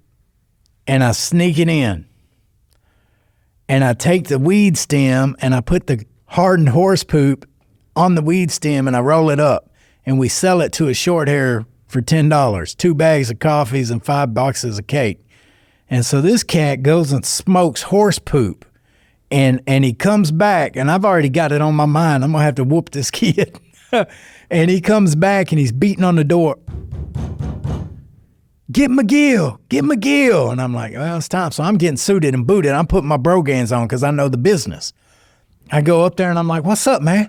Speaker 2: and I sneak it in. And I take the weed stem, and I put the hardened horse poop on the weed stem, and I roll it up, and we sell it to a short hair for $10, 2 bags of coffees and 5 boxes of cake. And so this cat goes and smokes horse poop, and he comes back, and I've already got it on my mind. I'm going to have to whoop this kid. And he comes back, and he's beating on the door. Get McGill, get McGill. And I'm like, well, it's time. So I'm getting suited and booted. I'm putting my brogans on because I know the business. I go up there, and I'm like, what's up, man?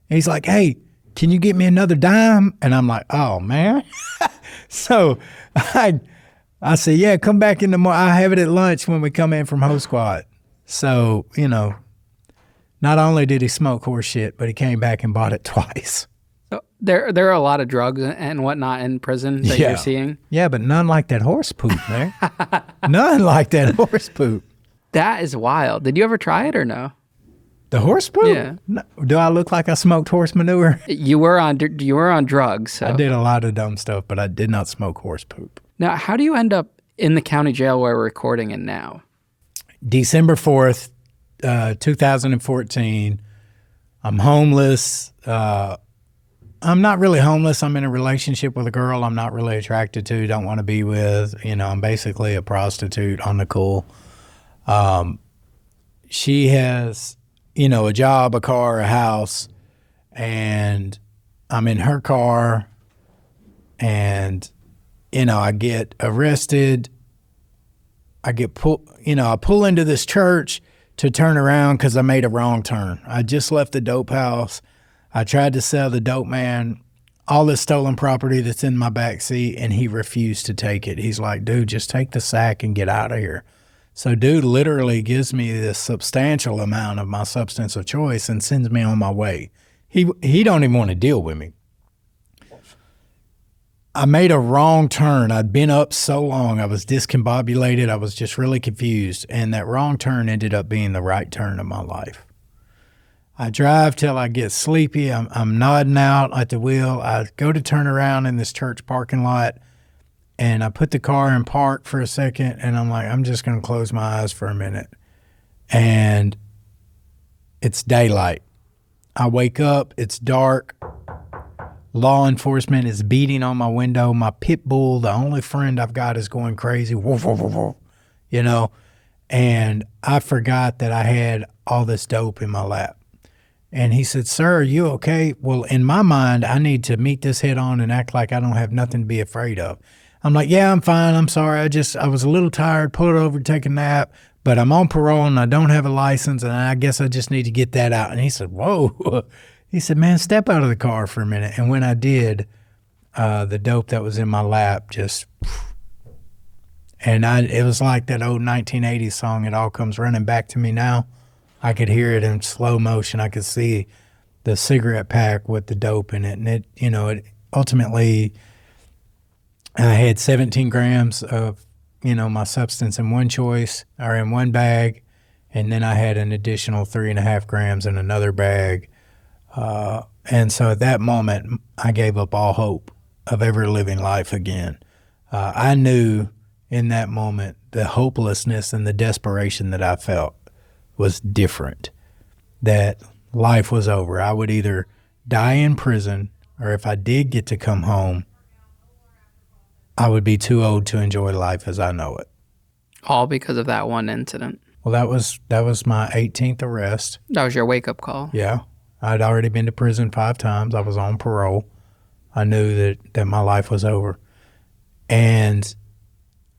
Speaker 2: And he's like, hey, can you get me another dime? And I'm like, oh, man. So I said, yeah, come back in the morning. I'll have it at lunch when we come in from Host Squad. So, not only did he smoke horse shit, but he came back and bought it twice.
Speaker 1: So there are a lot of drugs and whatnot in prison that you're seeing?
Speaker 2: Yeah, but none like that horse poop, man. None like that horse poop.
Speaker 1: That is wild. Did you ever try it or no?
Speaker 2: The horse poop?
Speaker 1: Yeah.
Speaker 2: No. Do I look like I smoked horse manure?
Speaker 1: You were on drugs. So.
Speaker 2: I did a lot of dumb stuff, but I did not smoke horse poop.
Speaker 1: Now, how do you end up in the county jail where we're recording it now?
Speaker 2: December 4th, 2014. I'm homeless. I'm not really homeless. I'm in a relationship with a girl I'm not really attracted to, don't want to be with. I'm basically a prostitute on the cool. She has... a job, a car, a house, and I'm in her car, and, I get arrested. I pull into this church to turn around because I made a wrong turn. I just left the dope house. I tried to sell the dope man all this stolen property that's in my back seat, and he refused to take it. He's like, dude, just take the sack and get out of here. So dude literally gives me this substantial amount of my substance of choice and sends me on my way. He don't even want to deal with me. I made a wrong turn. I'd been up so long. I was discombobulated. I was just really confused. And that wrong turn ended up being the right turn of my life. I drive till I get sleepy. I'm nodding out at the wheel. I go to turn around in this church parking lot. And I put the car in park for a second, and I'm like, I'm just going to close my eyes for a minute. And it's daylight. I wake up, it's dark. Law enforcement is beating on my window. My pit bull, the only friend I've got, is going crazy. Woof, woof, woof, woof, And I forgot that I had all this dope in my lap. And he said, sir, are you okay? Well, in my mind, I need to meet this head on and act like I don't have nothing to be afraid of. I'm like, yeah, I'm fine. I'm sorry. I was a little tired, pulled over, take a nap, but I'm on parole and I don't have a license, and I guess I just need to get that out. And he said, whoa. He said, man, step out of the car for a minute. And when I did, the dope that was in my lap just And it was like that old 1980s song, It All Comes Running Back to Me Now. I could hear it in slow motion. I could see the cigarette pack with the dope in it. And it ultimately, I had 17 grams of, my substance in one choice or in one bag. And then I had an additional 3.5 grams in another bag. And so at that moment, I gave up all hope of ever living life again. I knew in that moment the hopelessness and the desperation that I felt was different, that life was over. I would either die in prison, or if I did get to come home, I would be too old to enjoy life as I know it.
Speaker 1: All because of that one incident.
Speaker 2: Well, that was my 18th arrest.
Speaker 1: That was your wake-up call.
Speaker 2: Yeah. I'd already been to prison 5 times. I was on parole. I knew that my life was over. And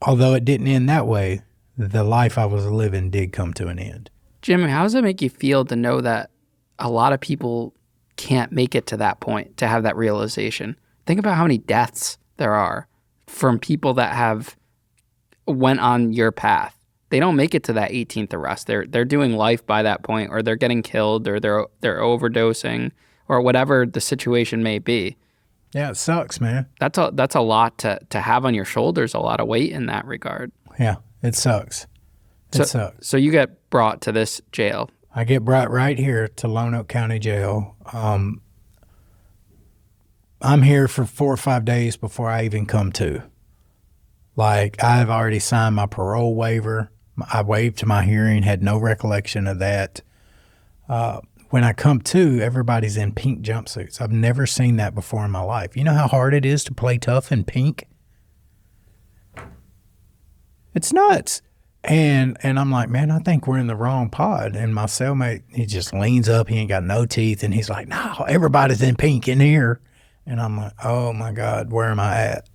Speaker 2: although it didn't end that way, the life I was living did come to an end.
Speaker 1: Jimmy, how does it make you feel to know that a lot of people can't make it to that point, to have that realization? Think about how many deaths there are from people that have went on your path. They don't make it to that 18th arrest. They're doing life by that point, or they're getting killed, or they're overdosing, or whatever the situation may be.
Speaker 2: Yeah, it sucks, man.
Speaker 1: That's a lot to have on your shoulders, a lot of weight in that regard.
Speaker 2: Yeah, it sucks. It sucks.
Speaker 1: So you get brought to this jail.
Speaker 2: I get brought right here to Lonoke County Jail. I'm here for 4 or 5 days before I even come to. Like, I've already signed my parole waiver. I waived to my hearing, had no recollection of that. When I come to, everybody's in pink jumpsuits. I've never seen that before in my life. You know how hard it is to play tough in pink? It's nuts. And I'm like, man, I think we're in the wrong pod. And my cellmate, he just leans up. He ain't got no teeth. And he's like, no, everybody's in pink in here. And I'm like, oh, my God, where am I at?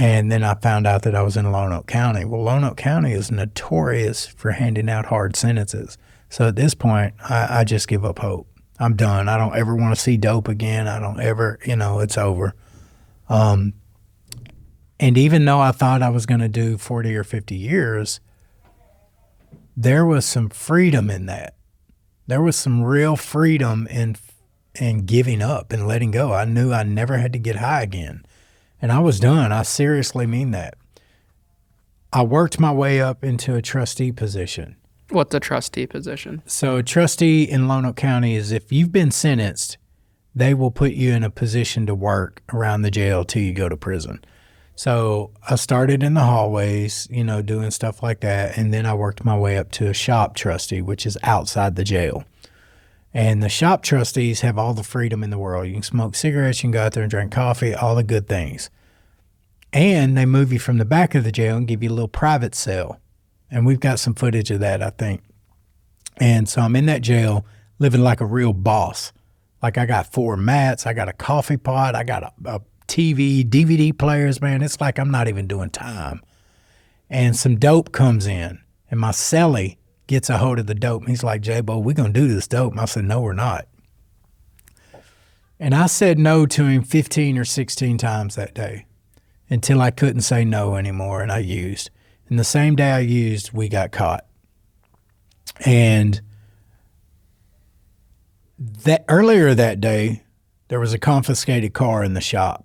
Speaker 2: And then I found out that I was in Lonoke County. Well, Lonoke County is notorious for handing out hard sentences. So at this point, I just give up hope. I'm done. I don't ever want to see dope again. I don't ever, it's over. And even though I thought I was going to do 40 or 50 years, there was some freedom in that. There was some real freedom in giving up and letting go. I knew I never had to get high again. And I was done. I seriously mean that. I worked my way up into a trustee position.
Speaker 1: What's a trustee position?
Speaker 2: So a trustee in Lonoke County is, if you've been sentenced, they will put you in a position to work around the jail till you go to prison. So I started in the hallways, doing stuff like that. And then I worked my way up to a shop trustee, which is outside the jail. And the shop trustees have all the freedom in the world. You can smoke cigarettes, you can go out there and drink coffee, all the good things. And they move you from the back of the jail and give you a little private cell. And we've got some footage of that, I think. And so I'm in that jail living like a real boss. Like, I got 4 mats, I got a coffee pot, I got a TV, DVD players, man. It's like I'm not even doing time. And some dope comes in, and my cellie gets a hold of the dope. And he's like, J-Bo, we're going to do this dope. And I said, no, we're not. And I said no to him 15 or 16 times that day until I couldn't say no anymore, and I used. And the same day I used, we got caught. And that earlier that day, there was a confiscated car in the shop.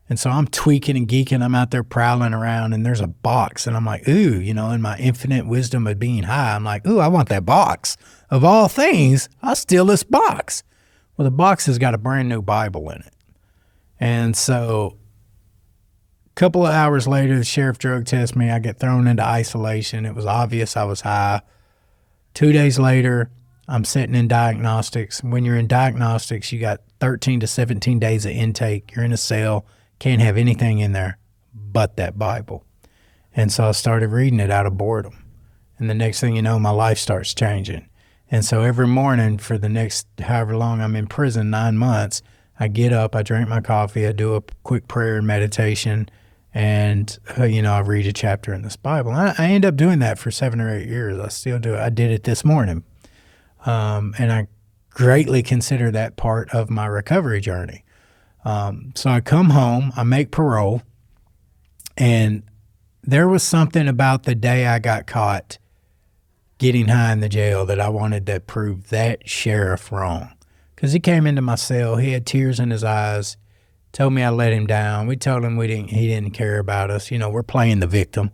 Speaker 2: And so I'm tweaking and geeking. I'm out there prowling around, and there's a box. And I'm like, ooh, in my infinite wisdom of being high, I'm like, ooh, I want that box. Of all things, I'll steal this box. Well, the box has got a brand new Bible in it. And so a couple of hours later, the sheriff drug tests me. I get thrown into isolation. It was obvious I was high. 2 days later, I'm sitting in diagnostics. When you're in diagnostics, you got 13 to 17 days of intake. You're in a cell, can't have anything in there but that Bible. And so I started reading it out of boredom. And the next thing you know, my life starts changing. And so every morning for the next however long I'm in prison, 9 months, I get up, I drink my coffee, I do a quick prayer and meditation, and, I read a chapter in this Bible. I end up doing that for 7 or 8 years. I still do it. I did it this morning. And I greatly consider that part of my recovery journey. So I come home, I make parole, and there was something about the day I got caught getting high in the jail that I wanted to prove that sheriff wrong. Because he came into my cell, he had tears in his eyes, told me I let him down. We told him he didn't care about us. You know, we're playing the victim.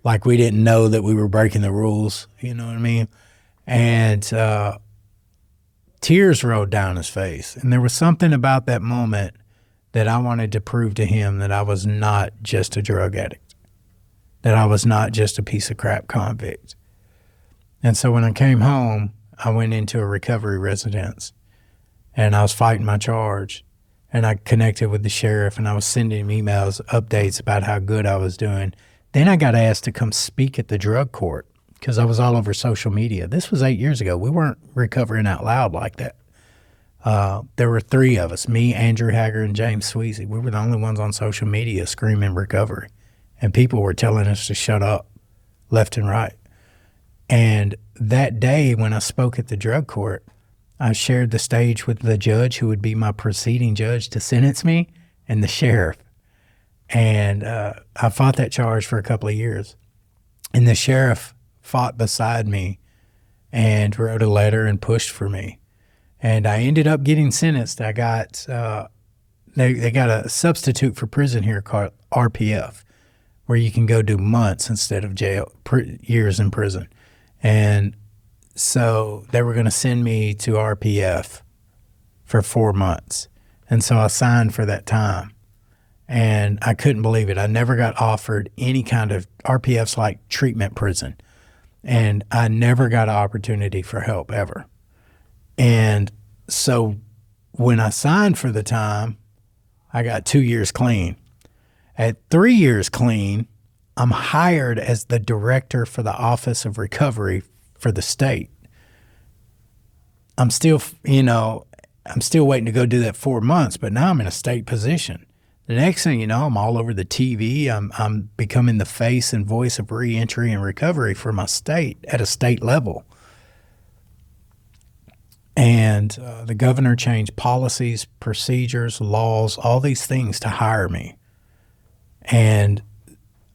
Speaker 2: Like we didn't know that we were breaking the rules, you know what I mean? And tears rolled down his face. And there was something about that moment that I wanted to prove to him that I was not just a drug addict, that I was not just a piece of crap convict. And so when I came home, I went into a recovery residence and I was fighting my charge. And I connected with the sheriff and I was sending him emails, updates about how good I was doing. Then I got asked to come speak at the drug court because I was all over social media. This was 8 years ago. We weren't recovering out loud like that. There were 3 of us, me, Andrew Hager, and James Sweezy. We were the only ones on social media screaming recovery. And people were telling us to shut up left and right. And that day when I spoke at the drug court, I shared the stage with the judge who would be my preceding judge to sentence me and the sheriff. And I fought that charge for a couple of years. And the sheriff fought beside me and wrote a letter and pushed for me. And I ended up getting sentenced. I got, they got a substitute for prison here called RPF, where you can go do months instead of years in prison. And so they were going to send me to RPF for 4 months. And so I signed for that time. And I couldn't believe it. I never got offered any kind of, RPF's like treatment prison. And I never got an opportunity for help ever. And so when I signed for the time, I got 2 years clean. At 3 years clean, I'm hired as the director for the Office of Recovery for the state. I'm still waiting to go do that 4 months, but now I'm in a state position. The next thing you know, I'm all over the TV. I'm becoming the face and voice of reentry and recovery for my state at a state level. And the governor changed policies, procedures, laws, all these things to hire me. And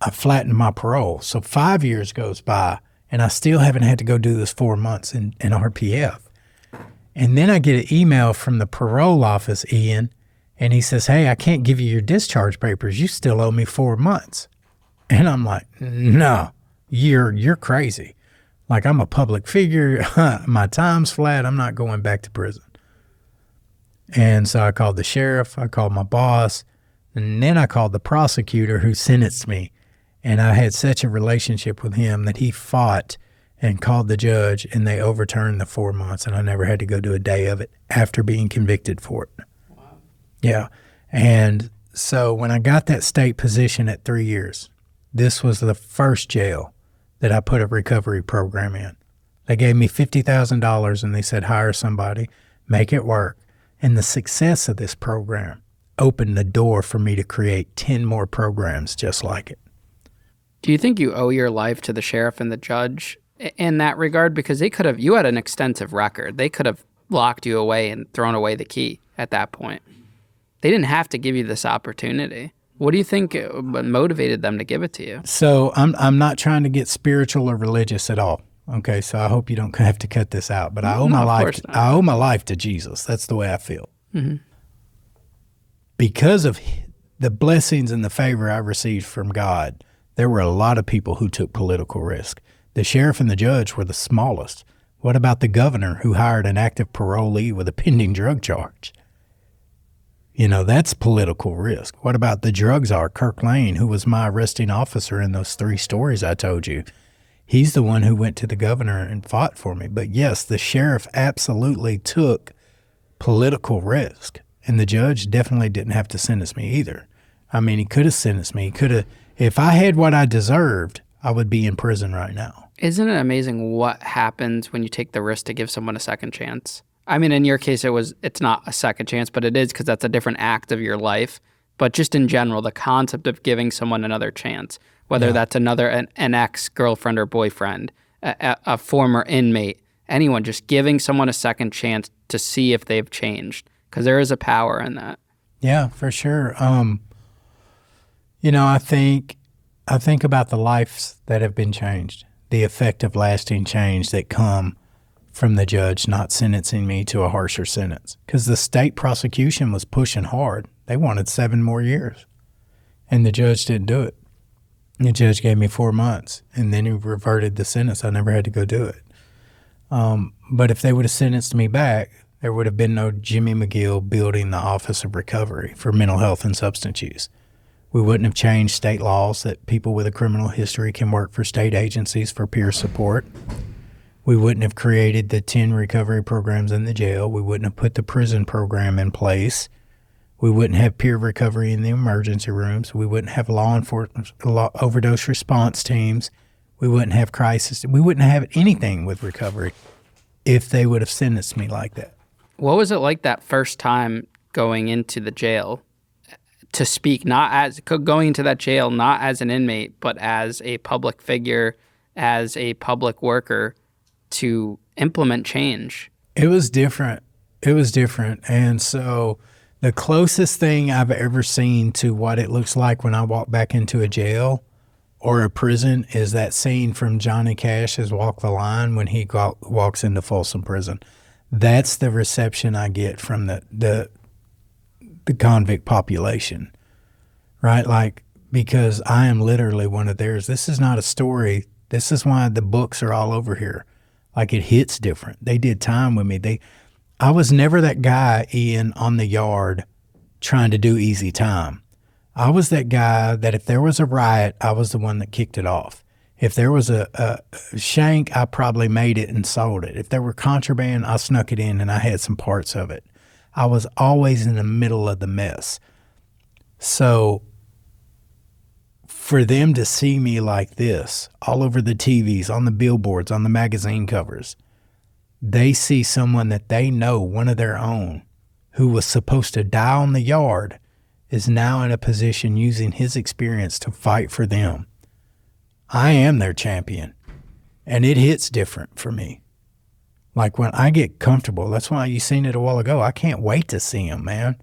Speaker 2: I flattened my parole. So 5 years goes by, and I still haven't had to go do this 4 months in RPF. And then I get an email from the parole office, Ian, and he says, "Hey, I can't give you your discharge papers. You still owe me 4 months." And I'm like, "No, you're crazy. Like, I'm a public figure. My time's flat. I'm not going back to prison." And so I called the sheriff. I called my boss. And then I called the prosecutor who sentenced me. And I had such a relationship with him that he fought and called the judge, and they overturned the 4 months, and I never had to go do a day of it after being convicted for it. Wow. Yeah. And so when I got that state position at 3 years, this was the first jail that I put a recovery program in. They gave me $50,000 and they said, hire somebody, make it work. And the success of this program opened the door for me to create 10 more programs just like it.
Speaker 1: Do you think you owe your life to the sheriff and the judge in that regard? Because you had an extensive record. They could have locked you away and thrown away the key at that point. They didn't have to give you this opportunity. What do you think motivated them to give it to you?
Speaker 2: So I'm not trying to get spiritual or religious at all. Okay, so I hope you don't have to cut this out. But I owe my life. I owe my life to Jesus. That's the way I feel. Mm-hmm. Because of the blessings and the favor I received from God, there were a lot of people who took political risk. The sheriff and the judge were the smallest. What about the governor who hired an active parolee with a pending drug charge? You know, that's political risk. What about the drug czar, Kirk Lane, who was my arresting officer in those 3 stories I told you? He's the one who went to the governor and fought for me. But yes, the sheriff absolutely took political risk. And the judge definitely didn't have to sentence me either. I mean, he could have sentenced me. He could have. If I had what I deserved, I would be in prison right now.
Speaker 1: Isn't it amazing what happens when you take the risk to give someone a second chance? I mean, in your case, it's not a second chance, but it is because that's a different act of your life. But just in general, the concept of giving someone another chance, whether that's an ex-girlfriend or boyfriend, a former inmate, anyone, just giving someone a second chance to see if they've changed, because there is a power in that.
Speaker 2: Yeah, for sure. You know, I think I think about the lives that have been changed, the effect of lasting change that come from the judge not sentencing me to a harsher sentence. Because the state prosecution was pushing hard. They wanted 7 more years. And the judge didn't do it. The judge gave me 4 months, and then he reverted the sentence. I never had to go do it. But if they would have sentenced me back, there would have been no Jimmy McGill building the Office of Recovery for Mental Health and Substance Use. We wouldn't have changed state laws that people with a criminal history can work for state agencies for peer support. We wouldn't have created the 10 recovery programs in the jail. We wouldn't have put the prison program in place. We wouldn't have peer recovery in the emergency rooms. We wouldn't have law enforcement, overdose response teams. We wouldn't have crisis. We wouldn't have anything with recovery if they would have sentenced me like that.
Speaker 1: What was it like that first time going into the jail to speak, going into that jail, not as an inmate, but as a public figure, as a public worker to implement change?
Speaker 2: It was different. And so the closest thing I've ever seen to what it looks like when I walk back into a jail or a prison is that scene from Johnny Cash's Walk the Line when he walks into Folsom Prison. That's the reception I get from the convict population, right? Like, because I am literally one of theirs. This is not a story. This is why the books are all over here. Like, it hits different. They did time with me. I was never that guy, Ian, on the yard trying to do easy time. I was that guy that if there was a riot, I was the one that kicked it off. If there was a shank, I probably made it and sold it. If there were contraband, I snuck it in and I had some parts of it. I was always in the middle of the mess. So for them to see me like this, all over the TVs, on the billboards, on the magazine covers, they see someone that they know, one of their own, who was supposed to die on the yard, is now in a position using his experience to fight for them. I am their champion, and it hits different for me. Like, when I get comfortable, that's why you seen it a while ago, I can't wait to see him, man.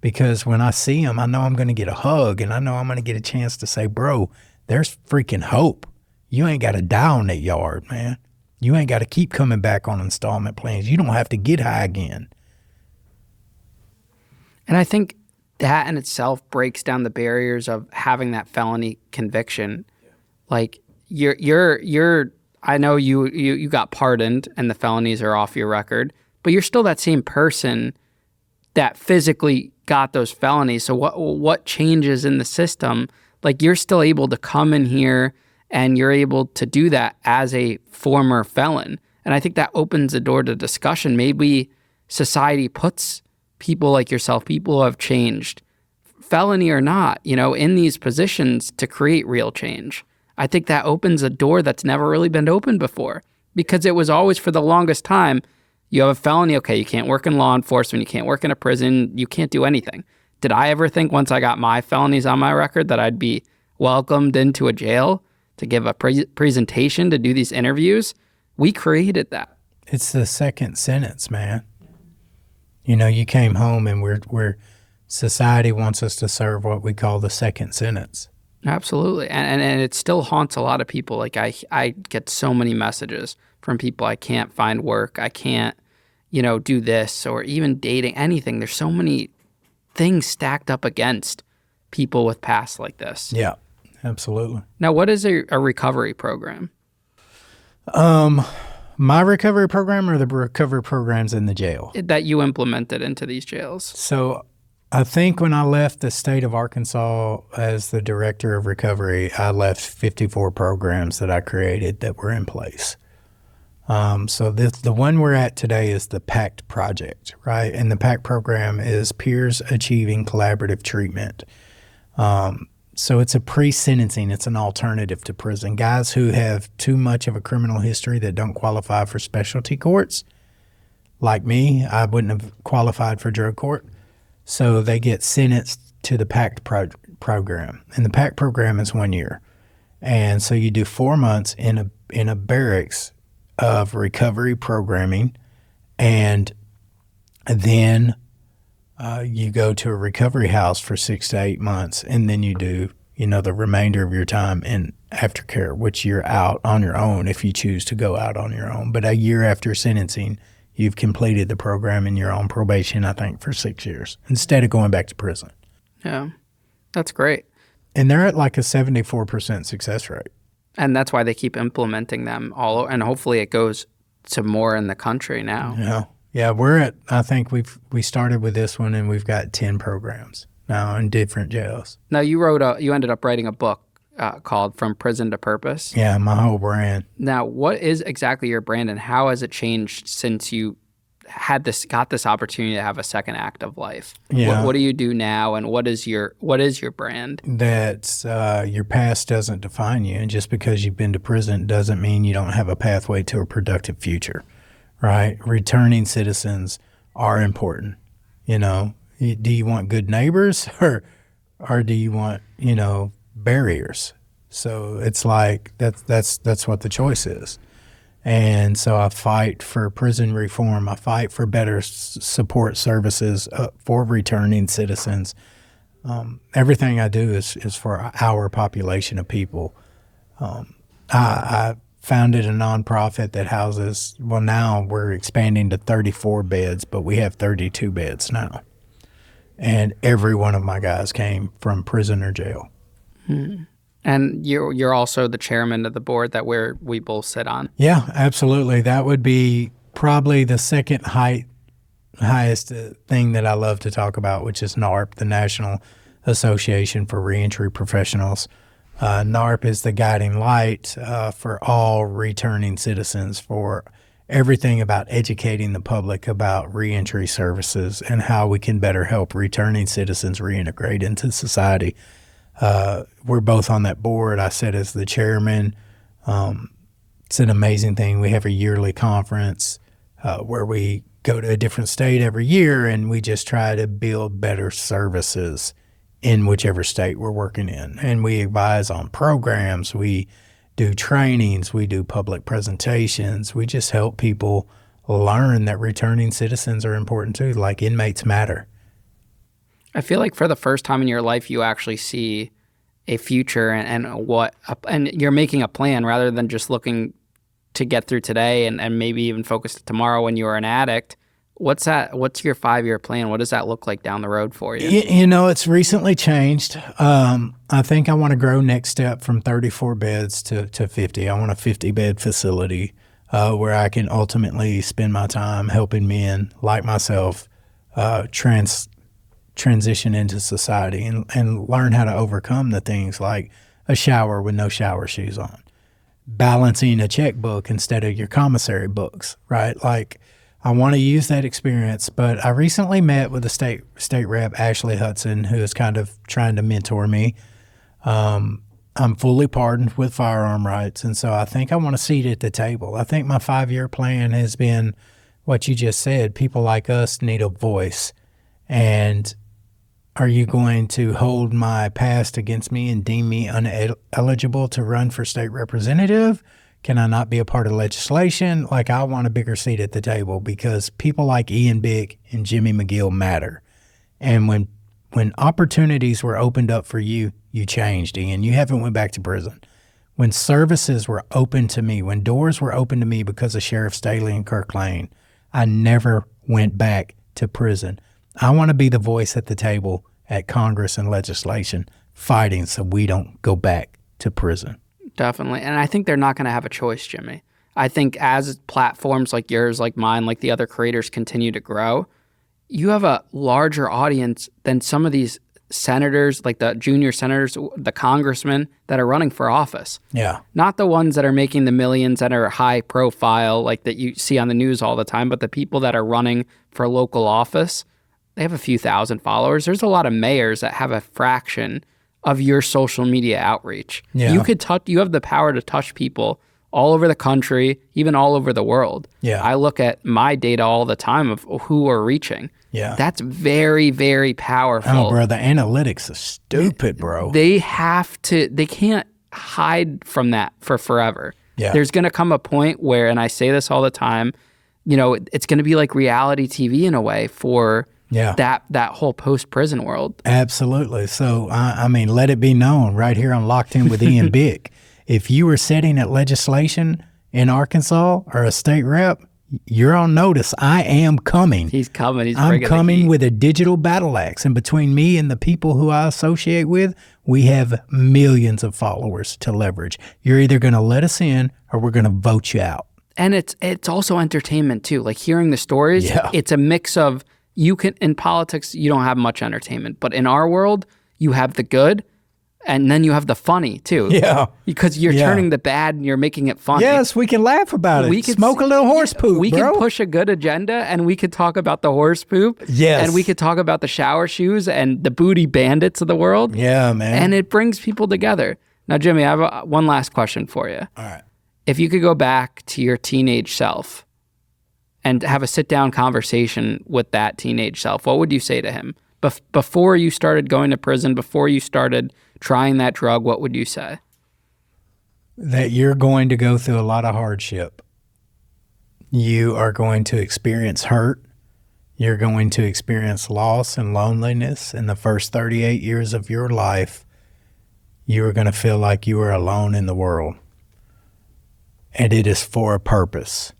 Speaker 2: Because when I see him, I know I'm going to get a hug, and I know I'm going to get a chance to say, bro, there's freaking hope. You ain't got to die on that yard, man. You ain't got to keep coming back on installment plans. You don't have to get high again.
Speaker 1: And I think that in itself breaks down the barriers of having that felony conviction. Like, I know you got pardoned and the felonies are off your record, but you're still that same person that physically got those felonies. So what changes in the system? Like, you're still able to come in here and you're able to do that as a former felon. And I think that opens the door to discussion. Maybe society puts people like yourself, people who have changed, felony or not, in these positions to create real change. I think that opens a door that's never really been opened before, because it was always, for the longest time, you have a felony, okay, you can't work in law enforcement, you can't work in a prison, you can't do anything. Did I ever think once I got my felonies on my record that I'd be welcomed into a jail to give a presentation, to do these interviews? We created that.
Speaker 2: It's the second sentence, man. You came home and society wants us to serve what we call the second sentence.
Speaker 1: Absolutely. And it still haunts a lot of people. Like, I get so many messages from people, I can't find work, I can't, do this, or even dating, anything. There's so many things stacked up against people with pasts like this.
Speaker 2: Yeah, absolutely.
Speaker 1: Now, what is a recovery program?
Speaker 2: My recovery program, or the recovery programs in the jail?
Speaker 1: That you implemented into these jails. So
Speaker 2: I think when I left the state of Arkansas as the director of recovery, I left 54 programs that I created that were in place. So the one we're at today is the PACT project, right? And the PACT program is Peers Achieving Collaborative Treatment. So it's a pre-sentencing. It's an alternative to prison. Guys who have too much of a criminal history that don't qualify for specialty courts, like me, I wouldn't have qualified for drug court. So they get sentenced to the PACT program. And the PACT program is 1 year. And so you do 4 months in a barracks of recovery programming, and then you go to a recovery house for 6 to 8 months, and then you do, the remainder of your time in aftercare, which you're out on your own if you choose to go out on your own. But a year after sentencing, you've completed the program and you're on probation, I think, for 6 years instead of going back to prison.
Speaker 1: Yeah, that's great.
Speaker 2: And they're at like a 74% success rate.
Speaker 1: And that's why they keep implementing them all, and hopefully it goes to more in the country now.
Speaker 2: Yeah. I think we started with this one, and we've got 10 programs now in different jails.
Speaker 1: Now you ended up writing a book called From Prison to Purpose.
Speaker 2: Yeah, my whole brand.
Speaker 1: Now, what is exactly your brand, and how has it changed since you got this opportunity to have a second active life?
Speaker 2: Yeah.
Speaker 1: What do you do now, and what is your brand?
Speaker 2: That your past doesn't define you, and just because you've been to prison doesn't mean you don't have a pathway to a productive future, right? Returning citizens are important. Do you want good neighbors or do you want barriers? So it's like that's what the choice is. And so I fight for prison reform. I fight for better support services for returning citizens. Everything I do is for our population of people. I founded a nonprofit that houses, now we're expanding to 34 beds, but we have 32 beds now. And every one of my guys came from prison or jail.
Speaker 1: And you're also the chairman of the board that we both sit on.
Speaker 2: Yeah, absolutely. That would be probably the second highest thing that I love to talk about, which is NARP, the National Association for Reentry Professionals. NARP is the guiding light for all returning citizens, for everything about educating the public about reentry services and how we can better help returning citizens reintegrate into society. We're both on that board. I sit as the chairman. It's an amazing thing. We have a yearly conference where we go to a different state every year, and we just try to build better services in whichever state we're working in. And we advise on programs. We do trainings. We do public presentations. We just help people learn that returning citizens are important too, like inmates matter.
Speaker 1: I feel like for the first time in your life, you actually see a future and you're making a plan rather than just looking to get through today and maybe even focus tomorrow when you are an addict. What's your 5-year plan? What does that look like down the road for you?
Speaker 2: It's recently changed. I think I want to grow next step from 34 beds to 50. I want a 50-bed facility where I can ultimately spend my time helping men like myself transition into society and learn how to overcome the things like a shower with no shower shoes on, balancing a checkbook instead of your commissary books, right? Like, I want to use that experience, but I recently met with the state rep, Ashley Hudson, who is kind of trying to mentor me. I'm fully pardoned with firearm rights, and so I think I want a seat at the table. I think my 5-year plan has been what you just said. People like us need a voice, and are you going to hold my past against me and deem me ineligible to run for state representative? Can I not be a part of legislation? Like, I want a bigger seat at the table because people like Ian Bick and Jimmy McGill matter. And when opportunities were opened up for you, you changed, Ian. You haven't went back to prison. When services were open to me, when doors were open to me because of Sheriff Staley and Kirk Lane, I never went back to prison. I want to be the voice at the table at Congress and legislation fighting so we don't go back to prison.
Speaker 1: Definitely. And I think they're not going to have a choice, Jimmy. I think as platforms like yours, like mine, like the other creators continue to grow, you have a larger audience than some of these senators, like the junior senators, the congressmen that are running for office.
Speaker 2: Yeah.
Speaker 1: Not the ones that are making the millions that are high profile, like that you see on the news all the time, but the people that are running for local office, they have a few thousand followers. There's a lot of mayors that have a fraction of your social media outreach.
Speaker 2: Yeah.
Speaker 1: You have the power to touch people all over the country, even all over the world.
Speaker 2: Yeah.
Speaker 1: I look at my data all the time of who we're reaching.
Speaker 2: Yeah.
Speaker 1: That's very, very powerful.
Speaker 2: Oh, bro, the analytics are stupid, bro.
Speaker 1: They can't hide from that for forever.
Speaker 2: Yeah.
Speaker 1: There's going to come a point where, and I say this all the time, it's going to be like reality TV in a way for that whole post-prison world.
Speaker 2: Absolutely. So, I mean, let it be known right here on Locked In with Ian Bick. If you were sitting at legislation in Arkansas or a state rep, you're on notice. I am coming.
Speaker 1: He's coming.
Speaker 2: I'm coming with a digital battle axe. And between me and the people who I associate with, we have millions of followers to leverage. You're either going to let us in or we're going to vote you out.
Speaker 1: And it's also entertainment too. Like hearing the stories, it's a mix of, in politics, you don't have much entertainment, but in our world, you have the good and then you have the funny too.
Speaker 2: Yeah.
Speaker 1: Because you're turning the bad and you're making it funny.
Speaker 2: Yes, we can laugh about it. We could smoke a little horse poop,
Speaker 1: We can push a good agenda and we could talk about the horse poop.
Speaker 2: Yes.
Speaker 1: And we could talk about the shower shoes and the booty bandits of the world.
Speaker 2: Yeah, man.
Speaker 1: And it brings people together. Now, Jimmy, I have one last question for you.
Speaker 2: All right.
Speaker 1: If you could go back to your teenage self and have a sit-down conversation with that teenage self, what would you say to him? Before you started going to prison, before you started trying that drug, what would you say?
Speaker 2: That you're going to go through a lot of hardship. You are going to experience hurt. You're going to experience loss and loneliness. In the first 38 years of your life, you are going to feel like you are alone in the world. And it is for a purpose.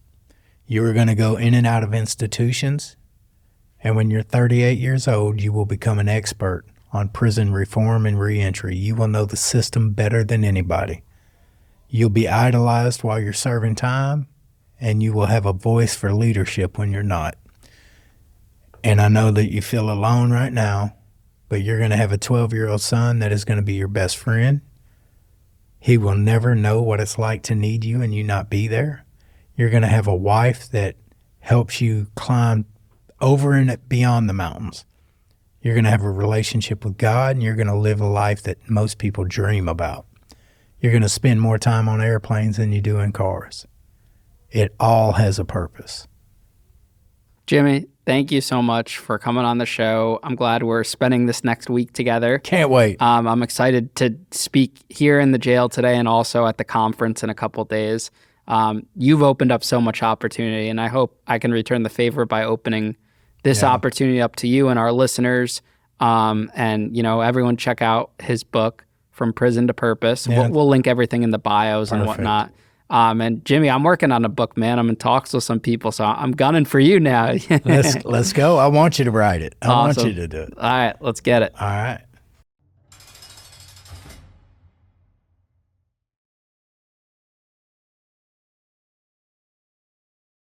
Speaker 2: You are going to go in and out of institutions. And when you're 38 years old, you will become an expert on prison reform and reentry. You will know the system better than anybody. You'll be idolized while you're serving time, and you will have a voice for leadership when you're not. And I know that you feel alone right now, but you're going to have a 12-year-old son that is going to be your best friend. He will never know what it's like to need you and you not be there. You're going to have a wife that helps you climb over and beyond the mountains. You're going to have a relationship with God, and you're going to live a life that most people dream about. You're going to spend more time on airplanes than you do in cars. It all has a purpose.
Speaker 1: Jimmy, thank you so much for coming on the show. I'm glad we're spending this next week together.
Speaker 2: Can't wait.
Speaker 1: I'm excited to speak here in the jail today and also at the conference in a couple days. You've opened up so much opportunity, and I hope I can return the favor by opening this opportunity up to you and our listeners. And, everyone check out his book, From Prison to Purpose.
Speaker 2: Yeah.
Speaker 1: We'll link everything in the bios and whatnot. And Jimmy, I'm working on a book, man. I'm in talks with some people, so I'm gunning for you now.
Speaker 2: Let's go. I want you to write it. I want you to do it.
Speaker 1: All right, let's get it.
Speaker 2: All right.